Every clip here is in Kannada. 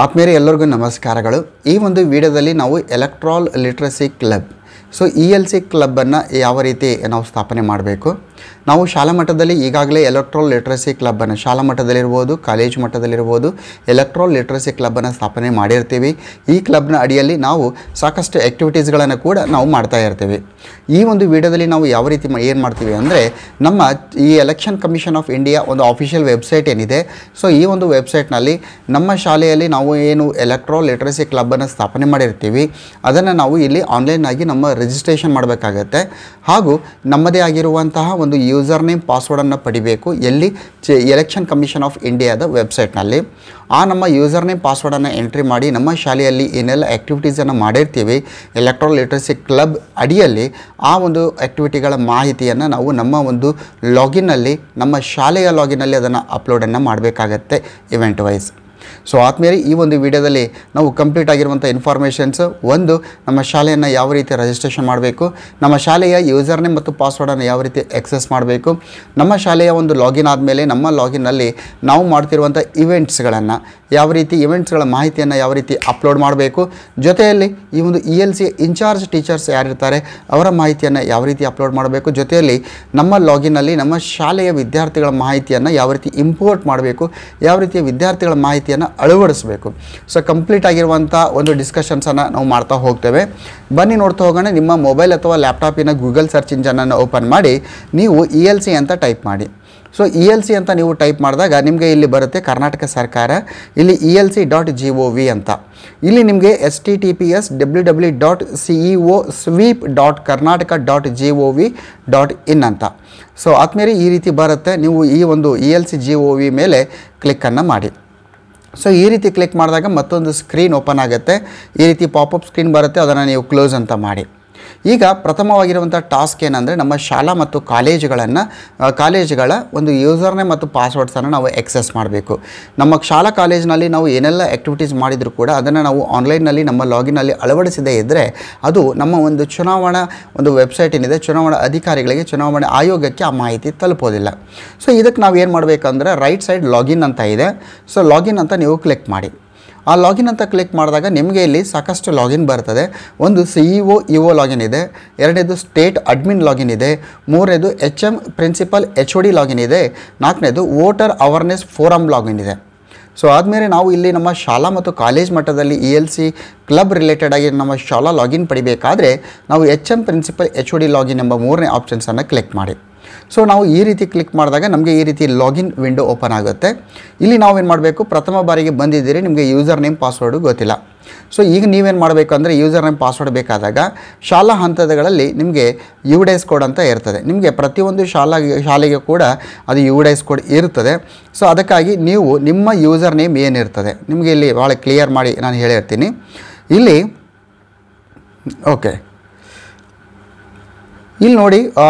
ಆತ್ಮೀಯರೇ ಎಲ್ಲರಿಗೂ ನಮಸ್ಕಾರಗಳು। ಈ ಒಂದು ವಿಡಿಯೋದಲ್ಲಿ ನಾವು electoral literacy club ELC club ಅನ್ನು ಯಾವ ರೀತಿ ನಾವು ಸ್ಥಾಪನೆ ಮಾಡಬೇಕು। ನಾವು ಶಾಲಾ ಮಟ್ಟದಲ್ಲಿ ಈಗಾಗಲೇ ಎಲೆಕ್ಟ್ರಲ್ ಲಿಟರಸಿ ಕ್ಲಬ್ ಅನ್ನು ಶಾಲಾ ಮಟ್ಟದಲ್ಲಿ ಇರಬಹುದು, ಕಾಲೇಜು ಮಟ್ಟದಲ್ಲಿ ಇರಬಹುದು, ಎಲೆಕ್ಟ್ರಲ್ ಲಿಟರಸಿ ಕ್ಲಬ್ ಅನ್ನು ಸ್ಥಾಪನೆ ಮಾಡಿರ್ತೀವಿ। ಈ ಕ್ಲಬ್ನ ಅಡಿಯಲ್ಲಿ ನಾವು ಸಾಕಷ್ಟು ಆಕ್ಟಿವಿಟೀಸ್ ಗಳನ್ನು ಕೂಡ ನಾವು ಮಾಡ್ತಾ ಇರ್ತೀವಿ। ಈ ಒಂದು ವಿಡಿಯೋದಲ್ಲಿ ನಾವು ಯಾವ ರೀತಿ ಏನು ಮಾಡ್ತೀವಿ ಅಂದ್ರೆ ನಮ್ಮ ಈ ಎಲೆಕ್ಷನ್ ಕಮಿಷನ್ ಆಫ್ ಇಂಡಿಯಾ ಒಂದು ಆಫಿಷಿಯಲ್ ವೆಬ್ಸೈಟ್ ಏನಿದೆ, ಸೊ ಈ ಒಂದು ವೆಬ್ಸೈಟ್ ನಲ್ಲಿ ನಮ್ಮ ಶಾಲೆಯಲ್ಲಿ ನಾವು ಏನು ಎಲೆಕ್ಟ್ರಲ್ ಲಿಟರಸಿ ಕ್ಲಬ್ ಅನ್ನು ಸ್ಥಾಪನೆ ಮಾಡಿರ್ತೀವಿ ಅದನ್ನು ನಾವು ಇಲ್ಲಿ ಆನ್ಲೈನ್ ಆಗಿ ನಮ್ಮ ರಿಜಿಸ್ಟ್ರೇಷನ್ ಮಾಡಬೇಕಾಗುತ್ತೆ। ಹಾಗೂ ನಮ್ಮದೇ ಆಗಿರುವಂತಹ ಒಂದು ಯೂಸರ್ ನೇಮ್ ಪಾಸ್ವರ್ಡ್ ಅನ್ನು ಪಡಿಬೇಕು ಎಲ್ಲಿ ಎಲೆಕ್ಷನ್ ಕಮಿಷನ್ ಆಫ್ ಇಂಡಿಯಾದ ವೆಬ್ಸೈಟ್ ನಲ್ಲಿ। ಆ ನಮ್ಮ ಯೂಸರ್ ನೇಮ್ ಪಾಸ್ವರ್ಡ್ ಅನ್ನು ಎಂಟ್ರಿ ಮಾಡಿ ನಮ್ಮ ಶಾಲೆಯಲ್ಲಿ ಏನೆಲ್ಲ ಆಕ್ಟಿವಿಟೀಸ್ ಅನ್ನು ಮಾಡಿರ್ತೀವಿ ಎಲೆಕ್ಟ್ರಲ್ ಲಿಟರಸಿ ಕ್ಲಬ್ ಅಡಿಯಲ್ಲಿ ಆ ಒಂದು ಆಕ್ಟಿವಿಟಿಗಳ ಮಾಹಿತಿಯನ್ನು ನಾವು ನಮ್ಮ ಒಂದು ಲಾಗಿನ್ ಅಲ್ಲಿ ನಮ್ಮ ಶಾಲೆಯ ಲಾಗಿನ್ ಅಲ್ಲಿ ಅದನ್ನು ಅಪ್ಲೋಡ್ ಅನ್ನು ಮಾಡಬೇಕಾಗುತ್ತೆ ಇವೆಂಟ್ ವೈಸ್। ಸೊ ಆದ್ಮೇಲೆ ಈ ಒಂದು ವಿಡಿಯೋದಲ್ಲಿ ನಾವು ಕಂಪ್ಲೀಟ್ ಆಗಿರುವಂಥ ಇನ್ಫಾರ್ಮೇಷನ್ಸ್, ಒಂದು ನಮ್ಮ ಶಾಲೆಯನ್ನು ಯಾವ ರೀತಿ ರಿಜಿಸ್ಟ್ರೇಷನ್ ಮಾಡಬೇಕು, ನಮ್ಮ ಶಾಲೆಯ ಯೂಸರ್ ನೇಮ್ ಮತ್ತು ಪಾಸ್ವರ್ಡನ್ನು ಯಾವ ರೀತಿ ಆಕ್ಸೆಸ್ ಮಾಡಬೇಕು, ನಮ್ಮ ಶಾಲೆಯ ಒಂದು ಲಾಗಿನ್ ಆದಮೇಲೆ ನಮ್ಮ ಲಾಗಿನ್ನಲ್ಲಿ ನಾವು ಮಾಡ್ತಿರುವಂಥ ಇವೆಂಟ್ಸ್ಗಳನ್ನು ಯಾವ ರೀತಿ ಇವೆಂಟ್ಸ್ಗಳ ಮಾಹಿತಿಯನ್ನು ಯಾವ ರೀತಿ ಅಪ್ಲೋಡ್ ಮಾಡಬೇಕು, ಜೊತೆಯಲ್ಲಿ ಈ ಒಂದು ELC ಇನ್ಚಾರ್ಜ್ ಟೀಚರ್ಸ್ ಯಾರಿರ್ತಾರೆ ಅವರ ಮಾಹಿತಿಯನ್ನು ಯಾವ ರೀತಿ ಅಪ್ಲೋಡ್ ಮಾಡಬೇಕು, ಜೊತೆಯಲ್ಲಿ ನಮ್ಮ ಲಾಗಿನ್ನಲ್ಲಿ ನಮ್ಮ ಶಾಲೆಯ ವಿದ್ಯಾರ್ಥಿಗಳ ಮಾಹಿತಿಯನ್ನು ಯಾವ ರೀತಿ ಇಂಪೋರ್ಟ್ ಮಾಡಬೇಕು, ಯಾವ ರೀತಿಯ ವಿದ್ಯಾರ್ಥಿಗಳ ಮಾಹಿತಿಯನ್ನು ಅಳವಡಿಸಬೇಕು। ಸೊ ಕಂಪ್ಲೀಟ್ ಆಗಿರುವಂಥ ಒಂದು ಡಿಸ್ಕಷನ್ಸನ್ನು ನಾವು ಮಾಡ್ತಾ ಹೋಗ್ತೇವೆ। ಬನ್ನಿ ನೋಡ್ತಾ ಹೋಗೋಣ। ನಿಮ್ಮ ಮೊಬೈಲ್ ಅಥವಾ ಲ್ಯಾಪ್ಟಾಪಿನ ಗೂಗಲ್ ಸರ್ಚ್ ಇಂಜನನ್ನು ಓಪನ್ ಮಾಡಿ ನೀವು ELC ಅಂತ ಟೈಪ್ ಮಾಡಿ। ಸೊ ELC ಅಂತ ನೀವು ಟೈಪ್ ಮಾಡಿದಾಗ ನಿಮಗೆ ಇಲ್ಲಿ ಬರುತ್ತೆ ಕರ್ನಾಟಕ ಸರ್ಕಾರ, ಇಲ್ಲಿ ELC.gov ಅಂತ, ಇಲ್ಲಿ ನಿಮಗೆ https://ceosweep.karnataka.gov.in ಅಂತ। ಸೊ ಆದ್ಮೇಲೆ ಈ ರೀತಿ ಬರುತ್ತೆ, ನೀವು ಈ ಒಂದು ELC.gov ಮೇಲೆ ಕ್ಲಿಕ್ಕನ್ನು ಮಾಡಿ। ಸೊ ಈ ರೀತಿ ಕ್ಲಿಕ್ ಮಾಡಿದಾಗ ಮತ್ತೊಂದು ಸ್ಕ್ರೀನ್ ಓಪನ್ ಆಗುತ್ತೆ, ಈ ರೀತಿ ಪಾಪಪ್ ಸ್ಕ್ರೀನ್ ಬರುತ್ತೆ, ಅದನ್ನು ನೀವು ಕ್ಲೋಸ್ ಅಂತ ಮಾಡಿ। ಈಗ ಪ್ರಥಮವಾಗಿರುವಂಥ ಟಾಸ್ಕ್ ಏನಂದರೆ ನಮ್ಮ ಶಾಲಾ ಮತ್ತು ಕಾಲೇಜುಗಳ ಒಂದು ಯೂಸರ್ ನೇಮ್ ಮತ್ತು ಪಾಸ್ವರ್ಡ್ಸನ್ನು ನಾವು ಆಕ್ಸೆಸ್ ಮಾಡಬೇಕು। ನಮ್ಮ ಶಾಲಾ ಕಾಲೇಜಿನಲ್ಲಿ ನಾವು ಏನೆಲ್ಲ ಆ್ಯಕ್ಟಿವಿಟೀಸ್ ಮಾಡಿದರೂ ಕೂಡ ಅದನ್ನು ನಾವು ಆನ್ಲೈನ್ನಲ್ಲಿ ನಮ್ಮ ಲಾಗಿನ್ನಲ್ಲಿ ಅಳವಡಿಸದೇ ಇದ್ದರೆ ಅದು ನಮ್ಮ ಒಂದು ಚುನಾವಣಾ ಒಂದು ವೆಬ್ಸೈಟ್ ಏನಿದೆ ಚುನಾವಣಾ ಅಧಿಕಾರಿಗಳಿಗೆ, ಚುನಾವಣಾ ಆಯೋಗಕ್ಕೆ ಆ ಮಾಹಿತಿ ತಲುಪೋದಿಲ್ಲ। ಸೊ ಇದಕ್ಕೆ ನಾವು ಏನು ಮಾಡಬೇಕಂದ್ರೆ ರೈಟ್ ಸೈಡ್ ಲಾಗಿನ್ ಅಂತ ಇದೆ, ಸೊ ಲಾಗಿನ್ ಅಂತ ನೀವು ಕ್ಲಿಕ್ ಮಾಡಿ। ಆ ಲಾಗಿನ್ ಅಂತ ಕ್ಲಿಕ್ ಮಾಡಿದಾಗ ನಿಮಗೆ ಇಲ್ಲಿ ಸಾಕಷ್ಟು ಲಾಗಿನ್ ಬರ್ತದೆ। ಒಂದು CEO EO ಲಾಗಿನ್ ಇದೆ, ಎರಡನೇದು ಸ್ಟೇಟ್ ಅಡ್ಮಿನ್ ಲಾಗಿನ್ ಇದೆ, ಮೂರನೇದು HM ಪ್ರಿನ್ಸಿಪಲ್ HOD ಲಾಗಿನ್ ಇದೆ, ನಾಲ್ಕನೇದು ವೋಟರ್ ಅವೇರ್ನೆಸ್ ಫೋರಮ್ ಲಾಗಿನ್ ಇದೆ। ಸೊ ಆದಮೇಲೆ ನಾವು ಇಲ್ಲಿ ನಮ್ಮ ಶಾಲಾ ಮತ್ತು ಕಾಲೇಜ್ ಮಟ್ಟದಲ್ಲಿ ELC ಕ್ಲಬ್ ರಿಲೇಟೆಡ್ ಆಗಿ ನಮ್ಮ ಶಾಲಾ ಲಾಗಿನ್ ಪಡಿಬೇಕಾದ್ರೆ ನಾವು HM ಪ್ರಿನ್ಸಿಪಲ್ HOD ಲಾಗಿನ್ ಎಂಬ ಮೂರನೇ ಆಪ್ಷನ್ಸನ್ನು ಕ್ಲಿಕ್ ಮಾಡಿ। ಸೊ ನಾವು ಈ ರೀತಿ ಕ್ಲಿಕ್ ಮಾಡಿದಾಗ ನಮಗೆ ಈ ರೀತಿ ಲಾಗಿನ್ ವಿಂಡೋ ಓಪನ್ ಆಗುತ್ತೆ। ಇಲ್ಲಿ ನಾವೇನು ಮಾಡಬೇಕು, ಪ್ರಥಮ ಬಾರಿಗೆ ಬಂದಿದ್ದೀರಿ, ನಿಮಗೆ ಯೂಸರ್ ನೇಮ್ ಪಾಸ್ವರ್ಡು ಗೊತ್ತಿಲ್ಲ। ಸೊ ಈಗ ನೀವೇನು ಮಾಡಬೇಕು ಅಂದರೆ ಯೂಸರ್ ನೇಮ್ ಪಾಸ್ವರ್ಡ್ ಬೇಕಾದಾಗ ಶಾಲಾ ಹಂತಗಳಲ್ಲಿ ನಿಮಗೆ UDIS ಕೋಡ್ ಅಂತ ಇರ್ತದೆ, ನಿಮಗೆ ಪ್ರತಿಯೊಂದು ಶಾಲೆಗೆ ಕೂಡ ಅದು UDIS ಕೋಡ್ ಇರ್ತದೆ। ಸೊ ಅದಕ್ಕಾಗಿ ನೀವು ನಿಮ್ಮ ಯೂಸರ್ ನೇಮ್ ಏನಿರ್ತದೆ ನಿಮಗೆ ಇಲ್ಲಿ ಭಾಳ ಕ್ಲಿಯರ್ ಮಾಡಿ ನಾನು ಹೇಳಿರ್ತೀನಿ। ಇಲ್ಲಿ ಓಕೆ, ಇಲ್ಲಿ ನೋಡಿ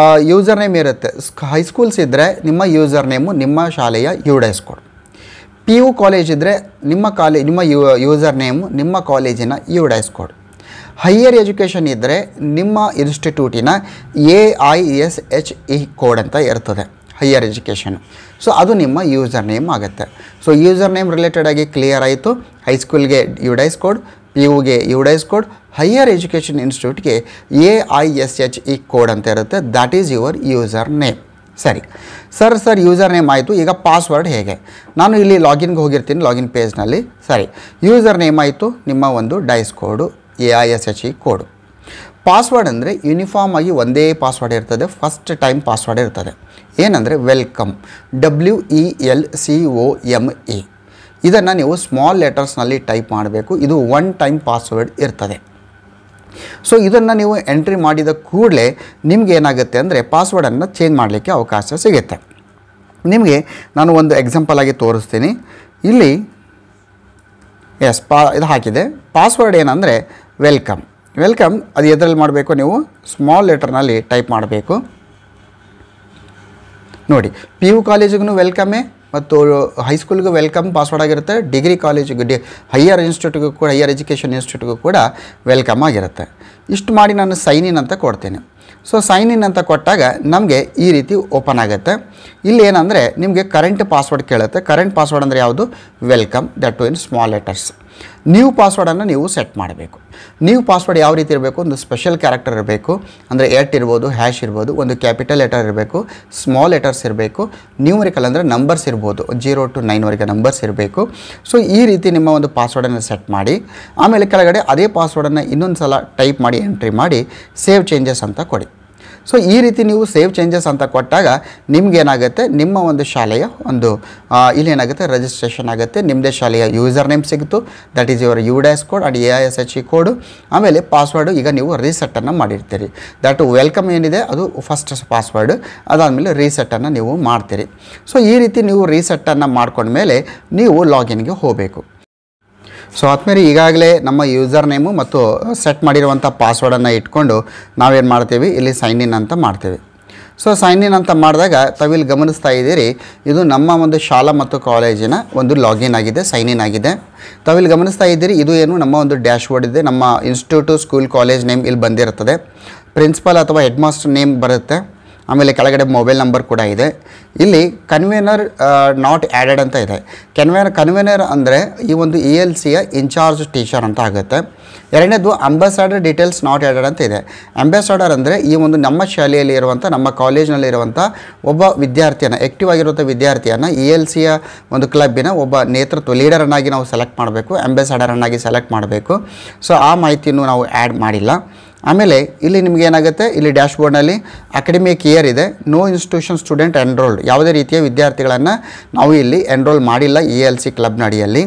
ಯೂಸರ್ ನೇಮ್ ಇರುತ್ತೆ, ಹೈಸ್ಕೂಲ್ಸ್ ಇದ್ದರೆ ನಿಮ್ಮ ಯೂಸರ್ ನೇಮು ನಿಮ್ಮ ಶಾಲೆಯ UDIS ಕೋಡ್, PU ಕಾಲೇಜ್ ಇದ್ದರೆ ನಿಮ್ಮ ಯೂಸರ್ ನೇಮು ನಿಮ್ಮ ಕಾಲೇಜಿನ UDIS ಕೋಡ್, ಹೈಯರ್ ಎಜುಕೇಷನ್ ಇದ್ದರೆ ನಿಮ್ಮ ಇನ್ಸ್ಟಿಟ್ಯೂಟಿನ AISHE ಕೋಡ್ ಅಂತ ಇರ್ತದೆ ಹೈಯರ್ ಎಜುಕೇಷನ್, ಸೊ ಅದು ನಿಮ್ಮ ಯೂಸರ್ ನೇಮ್ ಆಗುತ್ತೆ। ಸೊ ಯೂಸರ್ ನೇಮ್ ರಿಲೇಟೆಡ್ ಆಗಿ ಕ್ಲಿಯರ್ ಆಯಿತು, ಹೈಸ್ಕೂಲ್ಗೆ UDIS ಕೋಡ್, PUಗೆ UDIS ಕೋಡ್, ಹೈಯರ್ ಎಜುಕೇಷನ್ ಇನ್ಸ್ಟಿಟ್ಯೂಟ್ಗೆ AISHE ಕೋಡ್ ಅಂತ ಇರುತ್ತೆ, that is your user name. ಸರಿ ಸರ್ ಯೂಸರ್ ನೇಮ್ ಆಯಿತು, ಈಗ ಪಾಸ್ವರ್ಡ್ ಹೇಗೆ? ನಾನು ಇಲ್ಲಿ ಲಾಗಿನ್ಗೆ ಹೋಗಿರ್ತೀನಿ, ಲಾಗಿನ್ ಪೇಜ್ನಲ್ಲಿ, ಸರಿ ಯೂಸರ್ ನೇಮ್ ಆಯಿತು, ನಿಮ್ಮ ಒಂದು DIS ಕೋಡು AISHE ಕೋಡು। ಪಾಸ್ವರ್ಡ್ ಅಂದರೆ ಯೂನಿಫಾರ್ಮ್ ಆಗಿ ಒಂದೇ ಪಾಸ್ವರ್ಡ್ ಇರ್ತದೆ, ಫಸ್ಟ್ ಟೈಮ್ ಪಾಸ್ವರ್ಡ್ ಇರ್ತದೆ, ಏನಂದರೆ ವೆಲ್ಕಮ್, WELCOME, ಇದನ್ನು ನೀವು ಸ್ಮಾಲ್ ಲೆಟರ್ಸ್ನಲ್ಲಿ ಟೈಪ್ ಮಾಡಬೇಕು, ಇದು ಒನ್ ಟೈಮ್ ಪಾಸ್ವರ್ಡ್ ಇರ್ತದೆ। ಸೊ ಇದನ್ನು ನೀವು ಎಂಟ್ರಿ ಮಾಡಿದ ಕೂಡಲೇ ನಿಮ್ಗೆ ಏನಾಗುತ್ತೆ ಅಂದರೆ ಪಾಸ್ವರ್ಡನ್ನು ಚೇಂಜ್ ಮಾಡಲಿಕ್ಕೆ ಅವಕಾಶ ಸಿಗುತ್ತೆ। ನಿಮಗೆ ನಾನು ಒಂದು ಎಕ್ಸಾಂಪಲ್ ಆಗಿ ತೋರಿಸ್ತೀನಿ, ಇಲ್ಲಿ ಇದು ಹಾಕಿದೆ, ಪಾಸ್ವರ್ಡ್ ಏನಂದರೆ ವೆಲ್ಕಮ್ ಅದು ಎದರಲ್ಲಿ ಮಾಡಬೇಕು, ನೀವು ಸ್ಮಾಲ್ ಲೆಟರ್ನಲ್ಲಿ ಟೈಪ್ ಮಾಡಬೇಕು। ನೋಡಿ PU ಕಾಲೇಜಿಗೂ ವೆಲ್ಕಮೇ ಮತ್ತು ಹೈಸ್ಕೂಲ್ಗೂ ವೆಲ್ಕಮ್ ಪಾಸ್ವರ್ಡ್ ಆಗಿರುತ್ತೆ, ಡಿಗ್ರಿ ಕಾಲೇಜಿಗೆ ಹೈಯರ್ ಇನ್ಸ್ಟಿಟ್ಯೂಟ್ಗೂ ಕೂಡ ಹೈಯರ್ ಎಜುಕೇಷನ್ ಇನ್ಸ್ಟಿಟ್ಯೂಟ್ಗೂ ಕೂಡ ವೆಲ್ಕಮ್ ಆಗಿರುತ್ತೆ। ಇಷ್ಟು ಮಾಡಿ ನಾನು ಸೈನ್ ಇನ್ ಅಂತ ಕೊಡ್ತೀನಿ। ಸೊ ಸೈನ್ ಇನ್ ಅಂತ ಕೊಟ್ಟಾಗ ನಮಗೆ ಈ ರೀತಿ ಓಪನ್ ಆಗುತ್ತೆ। ಇಲ್ಲಿ ಏನಂದರೆ ನಿಮಗೆ ಕರೆಂಟ್ ಪಾಸ್ವರ್ಡ್ ಕೇಳುತ್ತೆ, ಕರೆಂಟ್ ಪಾಸ್ವರ್ಡ್ ಅಂದರೆ ಯಾವುದು, welcome, that too in small letters. New ಪಾಸ್ವರ್ಡನ್ನು ನೀವು ಸೆಟ್ ಮಾಡಬೇಕು. ನ್ಯೂ ಪಾಸ್ವರ್ಡ್ ಯಾವ ರೀತಿ ಇರಬೇಕು, ಒಂದು ಸ್ಪೆಷಲ್ ಕ್ಯಾರೆಕ್ಟರ್ ಇರಬೇಕು, ಅಂದರೆ @ ಇರ್ಬೋದು, ಹ್ಯಾಶ್ ಇರ್ಬೋದು, ಒಂದು ಕ್ಯಾಪಿಟಲ್ ಲೆಟರ್ ಇರಬೇಕು, ಸ್ಮಾಲ್ ಲೆಟರ್ಸ್ ಇರಬೇಕು, ನ್ಯೂಮರಿಕಲ್ ಅಂದರೆ ನಂಬರ್ಸ್ ಇರ್ಬೋದು, 0 to 9ವರೆಗೆ ನಂಬರ್ಸ್ ಇರಬೇಕು. ಸೊ ಈ ರೀತಿ ನಿಮ್ಮ ಒಂದು ಪಾಸ್ವರ್ಡನ್ನು ಸೆಟ್ ಮಾಡಿ ಆಮೇಲೆ ಕೆಳಗಡೆ ಅದೇ ಪಾಸ್ವರ್ಡನ್ನು ಇನ್ನೊಂದು ಸಲ ಟೈಪ್ ಮಾಡಿ ಎಂಟ್ರಿ ಮಾಡಿ ಸೇವ್ ಚೇಂಜಸ್ ಅಂತ ಕೊಡಿ. ಸೊ ಈ ರೀತಿ ನೀವು ಸೇವ್ ಚೇಂಜಸ್ ಅಂತ ಕೊಟ್ಟಾಗ ನಿಮಗೇನಾಗುತ್ತೆ, ನಿಮ್ಮ ಒಂದು ಶಾಲೆಯ ಒಂದು ಇಲ್ಲೇನಾಗುತ್ತೆ ರಿಜಿಸ್ಟ್ರೇಷನ್ ಆಗುತ್ತೆ, ನಿಮ್ಮದೇ ಶಾಲೆಯ ಯೂಸರ್ ನೇಮ್ ಸಿಗುತ್ತು, that is your UDAS code and AISHE code. ಆಮೇಲೆ ಪಾಸ್ವರ್ಡು ಈಗ ನೀವು ರೀಸೆಟ್ಟನ್ನು ಮಾಡಿರ್ತೀರಿ, ದಟ್ ವೆಲ್ಕಮ್ ಏನಿದೆ ಅದು ಫಸ್ಟ್ ಪಾಸ್ವರ್ಡು, ಅದಾದಮೇಲೆ ರೀಸೆಟ್ಟನ್ನು ನೀವು ಮಾಡ್ತೀರಿ. ಸೊ ಈ ರೀತಿ ನೀವು ರೀಸೆಟ್ಟನ್ನು ಮಾಡ್ಕೊಂಡ್ಮೇಲೆ ನೀವು ಲಾಗಿನ್ಗೆ ಹೋಗಬೇಕು. ಸೊ ಆದಮೇಲೆ ಈಗಾಗಲೇ ನಮ್ಮ ಯೂಸರ್ ನೇಮು ಮತ್ತು ಸೆಟ್ ಮಾಡಿರುವಂಥ ಪಾಸ್ವರ್ಡನ್ನು ಇಟ್ಕೊಂಡು ನಾವೇನು ಮಾಡ್ತೀವಿ, ಇಲ್ಲಿ ಸೈನ್ ಇನ್ ಅಂತ ಮಾಡ್ತೀವಿ. ಸೊ ಸೈನ್ ಇನ್ ಅಂತ ಮಾಡಿದಾಗ ತಾವಿಲ್ಲಿ ಗಮನಿಸ್ತಾ ಇದ್ದೀರಿ, ಇದು ನಮ್ಮ ಒಂದು ಶಾಲಾ ಮತ್ತು ಕಾಲೇಜಿನ ಒಂದು ಲಾಗಿನ್ ಆಗಿದೆ, ಸೈನ್ ಇನ್ ಆಗಿದೆ. ತಾವಿಲ್ಲಿ ಗಮನಿಸ್ತಾ ಇದ್ದೀರಿ, ಇದು ಏನು ನಮ್ಮ ಒಂದು ಡ್ಯಾಶ್ ಬೋರ್ಡ್ ಇದೆ, ನಮ್ಮ ಇನ್ಸ್ಟಿಟ್ಯೂಟು ಸ್ಕೂಲ್ ಕಾಲೇಜ್ ನೇಮ್ ಇಲ್ಲಿ ಬಂದಿರ್ತದೆ, ಪ್ರಿನ್ಸಿಪಲ್ ಅಥವಾ ಹೆಡ್ ಮಾಸ್ಟರ್ ನೇಮ್ ಬರುತ್ತೆ, ಆಮೇಲೆ ಕೆಳಗಡೆ ಮೊಬೈಲ್ ನಂಬರ್ ಕೂಡ ಇದೆ. ಇಲ್ಲಿ ಕನ್ವೇನರ್ ನಾಟ್ ಆ್ಯಡೆಡ್ ಅಂತ ಇದೆ. ಕನ್ವೇನರ್ ಅಂದರೆ ಈ ಒಂದು ELCಯ ಇನ್ಚಾರ್ಜ್ ಟೀಚರ್ ಅಂತ ಆಗುತ್ತೆ. ಎರಡನೇದು ಅಂಬಾಸಡರ್ ಡೀಟೇಲ್ಸ್ ನಾಟ್ ಆ್ಯಡೆಡ್ ಅಂತ ಇದೆ. ಅಂಬಾಸಡರ್ ಅಂದರೆ ಈ ಒಂದು ನಮ್ಮ ಶಾಲೆಯಲ್ಲಿ ಇರುವಂಥ, ನಮ್ಮ ಕಾಲೇಜ್ನಲ್ಲಿ ಇರುವಂಥ ಒಬ್ಬ ವಿದ್ಯಾರ್ಥಿಯನ್ನು, ಆ್ಯಕ್ಟಿವ್ ಆಗಿರುವಂಥ ವಿದ್ಯಾರ್ಥಿಯನ್ನು ELCಯ ಒಂದು ಕ್ಲಬ್ಬಿನ ಒಬ್ಬ ನೇತೃತ್ವ ಲೀಡರನ್ನಾಗಿ ನಾವು ಸೆಲೆಕ್ಟ್ ಮಾಡಬೇಕು, ಅಂಬಾಸಡರನ್ನಾಗಿ ಸೆಲೆಕ್ಟ್ ಮಾಡಬೇಕು. ಸೊ ಆ ಮಾಹಿತಿಯನ್ನು ನಾವು ಆ್ಯಡ್ ಮಾಡಿಲ್ಲ. ಆಮೇಲೆ ಇಲ್ಲಿ ನಿಮಗೆ ಏನಾಗುತ್ತೆ, ಇಲ್ಲಿ ಡ್ಯಾಶ್ ಬೋರ್ಡ್ನಲ್ಲಿ ಅಕಾಡೆಮಿಕ್ ಇಯರ್ ಇದೆ, ನೋ ಇನ್ಸ್ಟಿಟ್ಯೂಷನ್ ಸ್ಟೂಡೆಂಟ್ ಎನ್ರೋಲ್ಡ್, ಯಾವುದೇ ರೀತಿಯ ವಿದ್ಯಾರ್ಥಿಗಳನ್ನು ನಾವು ಇಲ್ಲಿ ಎನ್ರೋಲ್ ಮಾಡಿಲ್ಲ ELC ಕ್ಲಬ್ನ ಅಡಿಯಲ್ಲಿ.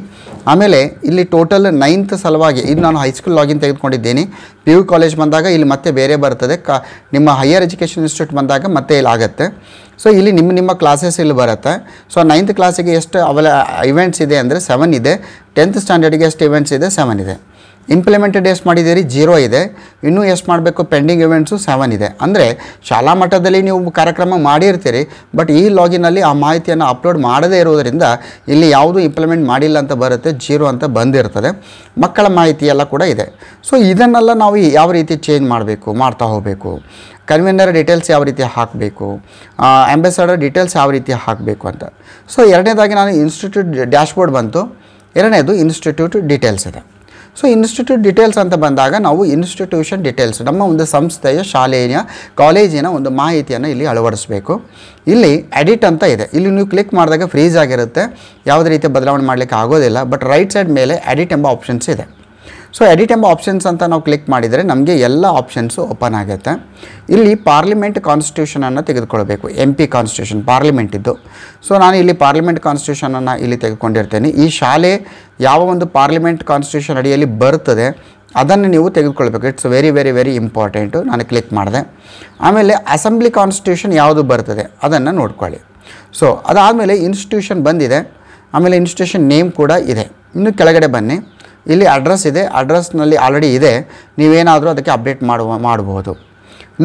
ಆಮೇಲೆ ಇಲ್ಲಿ ಟೋಟಲ್ 9th ಸಲುವಾಗಿ ಇದು ನಾನು ಹೈಸ್ಕೂಲ್ ಲಾಗಿನ್ ತೆಗೆದುಕೊಂಡಿದ್ದೀನಿ. PU ಕಾಲೇಜ್ ಬಂದಾಗ ಇಲ್ಲಿ ಮತ್ತೆ ಬೇರೆ ಬರ್ತದೆ, ನಿಮ್ಮ ಹೈಯರ್ ಎಜುಕೇಷನ್ ಇನ್ಸ್ಟಿಟ್ಯೂಟ್ ಬಂದಾಗ ಮತ್ತೆ ಇಲ್ಲಿ ಆಗುತ್ತೆ. ಸೊ ಇಲ್ಲಿ ನಿಮ್ಮ ಕ್ಲಾಸಸ್ ಇಲ್ಲಿ ಬರುತ್ತೆ. ಸೊ 9th ಕ್ಲಾಸಿಗೆ ಎಷ್ಟು ಇವೆಂಟ್ಸ್ ಇದೆ ಅಂದರೆ 7 ಇದೆ, 10th ಸ್ಟ್ಯಾಂಡರ್ಡಿಗೆ ಎಷ್ಟು ಇವೆಂಟ್ಸ್ ಇದೆ, 7 ಇದೆ. ಇಂಪ್ಲಿಮೆಂಟೆಡ್ ಎಷ್ಟು ಮಾಡಿದ್ದೀರಿ, 0 ಇದೆ. ಇನ್ನೂ ಎಷ್ಟು ಮಾಡಬೇಕು, ಪೆಂಡಿಂಗ್ ಇವೆಂಟ್ಸು 7 ಇದೆ. ಅಂದರೆ ಶಾಲಾ ಮಟ್ಟದಲ್ಲಿ ನೀವು ಕಾರ್ಯಕ್ರಮ ಮಾಡಿರ್ತೀರಿ, ಬಟ್ ಈ ಲಾಗಿನಲ್ಲಿ ಆ ಮಾಹಿತಿಯನ್ನು ಅಪ್ಲೋಡ್ ಮಾಡದೇ ಇರೋದರಿಂದ ಇಲ್ಲಿ ಯಾವುದು ಇಂಪ್ಲಿಮೆಂಟ್ ಮಾಡಿಲ್ಲ ಅಂತ ಬರುತ್ತೆ, 0 ಅಂತ ಬಂದಿರ್ತದೆ. ಮಕ್ಕಳ ಮಾಹಿತಿ ಎಲ್ಲ ಕೂಡ ಇದೆ. ಸೊ ಇದನ್ನೆಲ್ಲ ನಾವು ಯಾವ ರೀತಿ ಚೇಂಜ್ ಮಾಡ್ತಾ ಹೋಗಬೇಕು, ಕನ್ವೀನರ್ ಡೀಟೇಲ್ಸ್ ಯಾವ ರೀತಿ ಹಾಕಬೇಕು, ಅಂಬಾಸಡರ್ ಡೀಟೇಲ್ಸ್ ಯಾವ ರೀತಿ ಹಾಕಬೇಕು ಅಂತ. ಸೊ ಎರಡನೇದಾಗಿ ನಾನು ಇನ್ಸ್ಟಿಟ್ಯೂಟ್ ಡ್ಯಾಶ್ ಬೋರ್ಡ್ ಬಂತು, ಎರಡನೇದು ಇನ್ಸ್ಟಿಟ್ಯೂಟ್ ಡೀಟೇಲ್ಸ್ ಇದೆ. ಸೊ ಇನ್ಸ್ಟಿಟ್ಯೂಟ್ ಡೀಟೇಲ್ಸ್ ಅಂತ ಬಂದಾಗ ನಾವು ಇನ್ಸ್ಟಿಟ್ಯೂಷನ್ ಡೀಟೇಲ್ಸ್, ನಮ್ಮ ಒಂದು ಸಂಸ್ಥೆಯ ಶಾಲೆಯ ಕಾಲೇಜಿನ ಒಂದು ಮಾಹಿತಿಯನ್ನು ಇಲ್ಲಿ ಅಳವಡಿಸಬೇಕು. ಇಲ್ಲಿ ಎಡಿಟ್ ಅಂತ ಇದೆ, ಇಲ್ಲಿ ನೀವು ಕ್ಲಿಕ್ ಮಾಡಿದಾಗ ಫ್ರೀಸ್ ಆಗಿರುತ್ತೆ, ಯಾವುದೇ ರೀತಿ ಬದಲಾವಣೆ ಮಾಡಲಿಕ್ಕೆ ಆಗೋದಿಲ್ಲ. ಬಟ್ ರೈಟ್ ಸೈಡ್ ಮೇಲೆ ಎಡಿಟ್ ಎಂಬ ಆಪ್ಷನ್ಸ್ ಇದೆ. ಸೊ ಎಡಿಟ್ ಎಂಬ ಆಪ್ಷನ್ಸ್ ಅಂತ ನಾವು ಕ್ಲಿಕ್ ಮಾಡಿದರೆ ನಮಗೆ ಎಲ್ಲ ಆಪ್ಷನ್ಸು ಓಪನ್ ಆಗುತ್ತೆ. ಇಲ್ಲಿ ಪಾರ್ಲಿಮೆಂಟ್ ಕಾನ್ಸ್ಟಿಟ್ಯೂಷನನ್ನು ತೆಗೆದುಕೊಳ್ಬೇಕು, MP ಕಾನ್ಸ್ಟಿಟ್ಯೂಷನ್ ಪಾರ್ಲಿಮೆಂಟಿದ್ದು. ಸೊ ನಾನು ಇಲ್ಲಿ ಪಾರ್ಲಿಮೆಂಟ್ ಕಾನ್ಸ್ಟಿಟ್ಯೂಷನನ್ನು ಇಲ್ಲಿ ತೆಗೆದುಕೊಂಡಿರ್ತೇನೆ. ಈ ಶಾಲೆ ಯಾವ ಒಂದು ಪಾರ್ಲಿಮೆಂಟ್ ಕಾನ್ಸ್ಟಿಟ್ಯೂಷನ್ ಅಡಿಯಲ್ಲಿ ಬರ್ತದೆ ಅದನ್ನು ನೀವು ತೆಗೆದುಕೊಳ್ಬೇಕು. It's very very very important. ನಾನು ಕ್ಲಿಕ್ ಮಾಡಿದೆ. ಆಮೇಲೆ ಅಸೆಂಬ್ಲಿ ಕಾನ್ಸ್ಟಿಟ್ಯೂಷನ್ ಯಾವುದು ಬರ್ತದೆ ಅದನ್ನು ನೋಡ್ಕೊಳ್ಳಿ. ಸೊ ಅದಾದಮೇಲೆ ಇನ್ಸ್ಟಿಟ್ಯೂಷನ್ ಬಂದಿದೆ, ಆಮೇಲೆ ಇನ್ಸ್ಟಿಟ್ಯೂಷನ್ ನೇಮ್ ಕೂಡ ಇದೆ. ಇನ್ನು ಕೆಳಗಡೆ ಬನ್ನಿ, ಇಲ್ಲಿ ಅಡ್ರೆಸ್ ಇದೆ, ಅಡ್ರೆಸ್ನಲ್ಲಿ ಆಲ್ರೆಡಿ ಇದೆ, ನೀವೇನಾದರೂ ಅದಕ್ಕೆ ಅಪ್ಡೇಟ್ ಮಾಡಬಹುದು.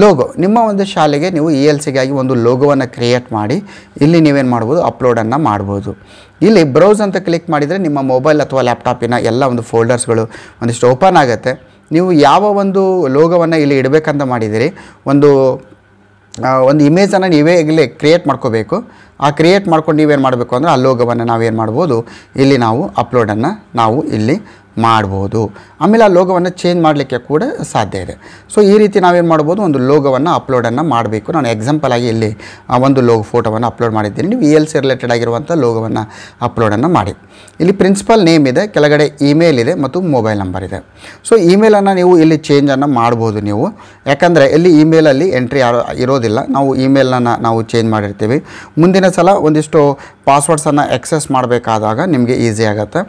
ಲೋಗೋ, ನಿಮ್ಮ ಒಂದು ಶಾಲೆಗೆ ನೀವು ELCಗಾಗಿ ಒಂದು ಲೋಗೋವನ್ನು ಕ್ರಿಯೇಟ್ ಮಾಡಿ ಇಲ್ಲಿ ನೀವೇನು ಮಾಡ್ಬೋದು, ಅಪ್ಲೋಡನ್ನು ಮಾಡ್ಬೋದು. ಇಲ್ಲಿ ಬ್ರೌಸ್ ಅಂತ ಕ್ಲಿಕ್ ಮಾಡಿದರೆ ನಿಮ್ಮ ಮೊಬೈಲ್ ಅಥವಾ ಲ್ಯಾಪ್ಟಾಪಿನ ಎಲ್ಲ ಒಂದು ಫೋಲ್ಡರ್ಸ್ಗಳು ಒಂದಿಷ್ಟು ಓಪನ್ ಆಗುತ್ತೆ. ನೀವು ಯಾವ ಒಂದು ಲೋಗೋವನ್ನು ಇಲ್ಲಿ ಇಡಬೇಕಂತ ಮಾಡಿದಿರಿ, ಒಂದು ಇಮೇಜನ್ನು ನೀವೇ ಇಲ್ಲಿ ಕ್ರಿಯೇಟ್ ಮಾಡ್ಕೋಬೇಕು. ಆ ಕ್ರಿಯೇಟ್ ಮಾಡ್ಕೊಂಡು ನೀವೇನು ಮಾಡಬೇಕು ಅಂದರೆ ಆ ಲೋಗೋವನ್ನು ನಾವೇನು ಮಾಡ್ಬೋದು, ಇಲ್ಲಿ ನಾವು ಅಪ್ಲೋಡನ್ನು ನಾವು ಇಲ್ಲಿ ಮಾಡ್ಬೋದು. ಆಮೇಲೆ ಆ ಲೋಗೋವನ್ನು ಚೇಂಜ್ ಮಾಡಲಿಕ್ಕೆ ಕೂಡ ಸಾಧ್ಯ ಇದೆ. ಸೊ ಈ ರೀತಿ ನಾವೇನು ಮಾಡ್ಬೋದು, ಒಂದು ಲೋಗೋವನ್ನು ಅಪ್ಲೋಡನ್ನು ಮಾಡಬೇಕು. ನಾನು ಎಕ್ಸಾಂಪಲ್ ಆಗಿ ಇಲ್ಲಿ ಒಂದು ಫೋಟೋವನ್ನು ಅಪ್ಲೋಡ್ ಮಾಡಿದ್ದೀನಿ. ನೀವು ELC ರಿಲೇಟೆಡ್ ಆಗಿರುವಂಥ ಲೋಗೋವನ್ನು ಅಪ್ಲೋಡನ್ನು ಮಾಡಿ. ಇಲ್ಲಿ ಪ್ರಿನ್ಸಿಪಲ್ ನೇಮ್ ಇದೆ, ಕೆಳಗಡೆ ಇಮೇಲ್ ಇದೆ ಮತ್ತು ಮೊಬೈಲ್ ನಂಬರ್ ಇದೆ. ಸೊ ಇಮೇಲನ್ನು ನೀವು ಇಲ್ಲಿ ಚೇಂಜನ್ನು ಮಾಡ್ಬೋದು ನೀವು, ಯಾಕಂದರೆ ಇಲ್ಲಿ ಇಮೇಲಲ್ಲಿ ಎಂಟ್ರಿ ಇರೋದಿಲ್ಲ. ನಾವು ಇಮೇಲನ್ನು ನಾವು ಚೇಂಜ್ ಮಾಡಿರ್ತೀವಿ. ಮುಂದಿನ ಸಲ ಒಂದಿಷ್ಟು ಪಾಸ್ವರ್ಡ್ಸನ್ನು ಎಕ್ಸೆಸ್ ಮಾಡಬೇಕಾದಾಗ ನಿಮಗೆ ಈಸಿ ಆಗುತ್ತೆ.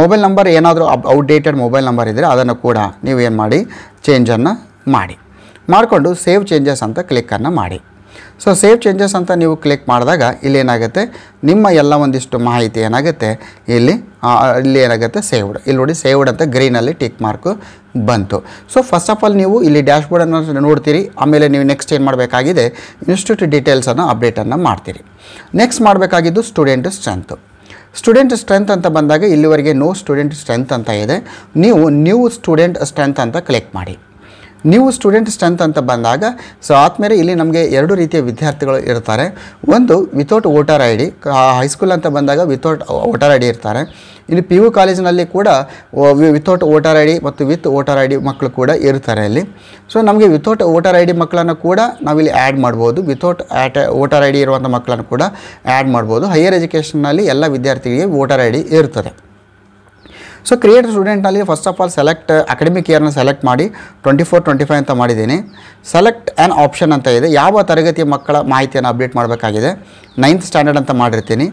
ಮೊಬೈಲ್ ನಂಬರ್ ಏನಾದರೂ ಔಟ್ಡೇಟೆಡ್ ಮೊಬೈಲ್ ನಂಬರ್ ಇದ್ದರೆ ಅದನ್ನು ಕೂಡ ನೀವೇನು ಮಾಡಿ ಚೇಂಜನ್ನು ಮಾಡಿಕೊಂಡು ಸೇವ್ ಚೇಂಜಸ್ ಅಂತ ಕ್ಲಿಕ್ಕನ್ನು ಮಾಡಿ. ಸೊ ಸೇವ್ ಚೇಂಜಸ್ ಅಂತ ನೀವು ಕ್ಲಿಕ್ ಮಾಡಿದಾಗ ಇಲ್ಲಿ ಏನಾಗುತ್ತೆ, ನಿಮ್ಮ ಎಲ್ಲ ಒಂದಿಷ್ಟು ಮಾಹಿತಿ ಏನಾಗುತ್ತೆ ಇಲ್ಲಿ ಏನಾಗುತ್ತೆ ಸೇವ್ಡ್. ಇಲ್ಲಿ ನೋಡಿ ಸೇವ್ಡ್ ಅಂತ ಗ್ರೀನಲ್ಲಿ ಟಿಕ್ ಮಾರ್ಕು ಬಂತು. ಸೊ ಫಸ್ಟ್ ಆಫ್ ಆಲ್ ನೀವು ಇಲ್ಲಿ ಡ್ಯಾಶ್ ಬೋರ್ಡನ್ನು ನೋಡ್ತೀರಿ. ಆಮೇಲೆ ನೀವು ನೆಕ್ಸ್ಟ್ ಏನು ಮಾಡಬೇಕಾಗಿದೆ, ಇನ್ಸ್ಟಿಟ್ಯೂಟ್ ಡೀಟೇಲ್ಸನ್ನು ಅಪ್ಡೇಟನ್ನು ಮಾಡ್ತೀರಿ. ನೆಕ್ಸ್ಟ್ ಮಾಡಬೇಕಾಗಿದ್ದು ಸ್ಟೂಡೆಂಟ್ ಸ್ಟ್ರೆಂತ್ ಅಂತ ಬಂದಾಗ ಇಲ್ಲಿವರೆಗೆ ನೋ ಸ್ಟೂಡೆಂಟ್ ಸ್ಟ್ರೆಂತ್ ಅಂತ ಇದೆ. ನೀವು ನ್ಯೂ ಸ್ಟೂಡೆಂಟ್ ಸ್ಟ್ರೆಂತ್ ಅಂತ ಕ್ಲಿಕ್ ಮಾಡಿ. ನೀವು ಸ್ಟೂಡೆಂಟ್ ಸ್ಟ್ರೆಂತ್ ಅಂತ ಬಂದಾಗ ಸೊ ಆದಮೇಲೆ ಇಲ್ಲಿ ನಮಗೆ ಎರಡು ರೀತಿಯ ವಿದ್ಯಾರ್ಥಿಗಳು ಇರ್ತಾರೆ. ಒಂದು without voter I D, high school ಅಂತ ಬಂದಾಗ ವಿತೌಟ್ ವೋಟರ್ ಐ ಡಿ ಇರ್ತಾರೆ. ಇಲ್ಲಿ ಪಿ ಯು ಕಾಲೇಜಿನಲ್ಲಿ ಕೂಡ ವಿತೌಟ್ ವೋಟರ್ ಐ ಡಿ ಮತ್ತು ವಿತ್ ವೋಟರ್ ಐ ಡಿ ಮಕ್ಕಳು ಕೂಡ ಇರ್ತಾರೆ ಇಲ್ಲಿ. ಸೊ ನಮಗೆ ವಿತೌಟ್ ವೋಟರ್ ಐ ಡಿ ಮಕ್ಕಳನ್ನು ಕೂಡ ನಾವಿಲ್ಲಿ ಆ್ಯಡ್ ಮಾಡ್ಬೋದು, ವಿತೌಟ್ ವೋಟರ್ ಐ ಡಿ ಇರುವಂಥ ಮಕ್ಕಳನ್ನು ಕೂಡ ಆ್ಯಡ್ ಮಾಡ್ಬೋದು. ಹೈಯರ್ ಎಜುಕೇಷನ್ನಲ್ಲಿ ಎಲ್ಲ ವಿದ್ಯಾರ್ಥಿಗಳಿಗೆ ವೋಟರ್ ಐ ಡಿ ಇರ್ತದೆ. ಸೊ ಕ್ರಿಯೇಟ್ ಸ್ಟೂಡೆಂಟ್ನಲ್ಲಿ first of all select academic ಇಯರ್ನ ಸೆಲೆಕ್ಟ್ ಮಾಡಿ 24-25 ಅಂತ ಮಾಡಿದ್ದೀನಿ. ಸೆಲೆಕ್ಟ್ ಆ್ಯನ್ ಆಪ್ಷನ್ ಅಂತ ಇದೆ, ಯಾವ ತರಗತಿಯ ಮಕ್ಕಳ ಮಾಹಿತಿಯನ್ನು ಅಪ್ಡೇಟ್ ಮಾಡಬೇಕಾಗಿದೆ. 9th ಸ್ಟ್ಯಾಂಡರ್ಡ್ ಅಂತ ಮಾಡಿರ್ತೀನಿ.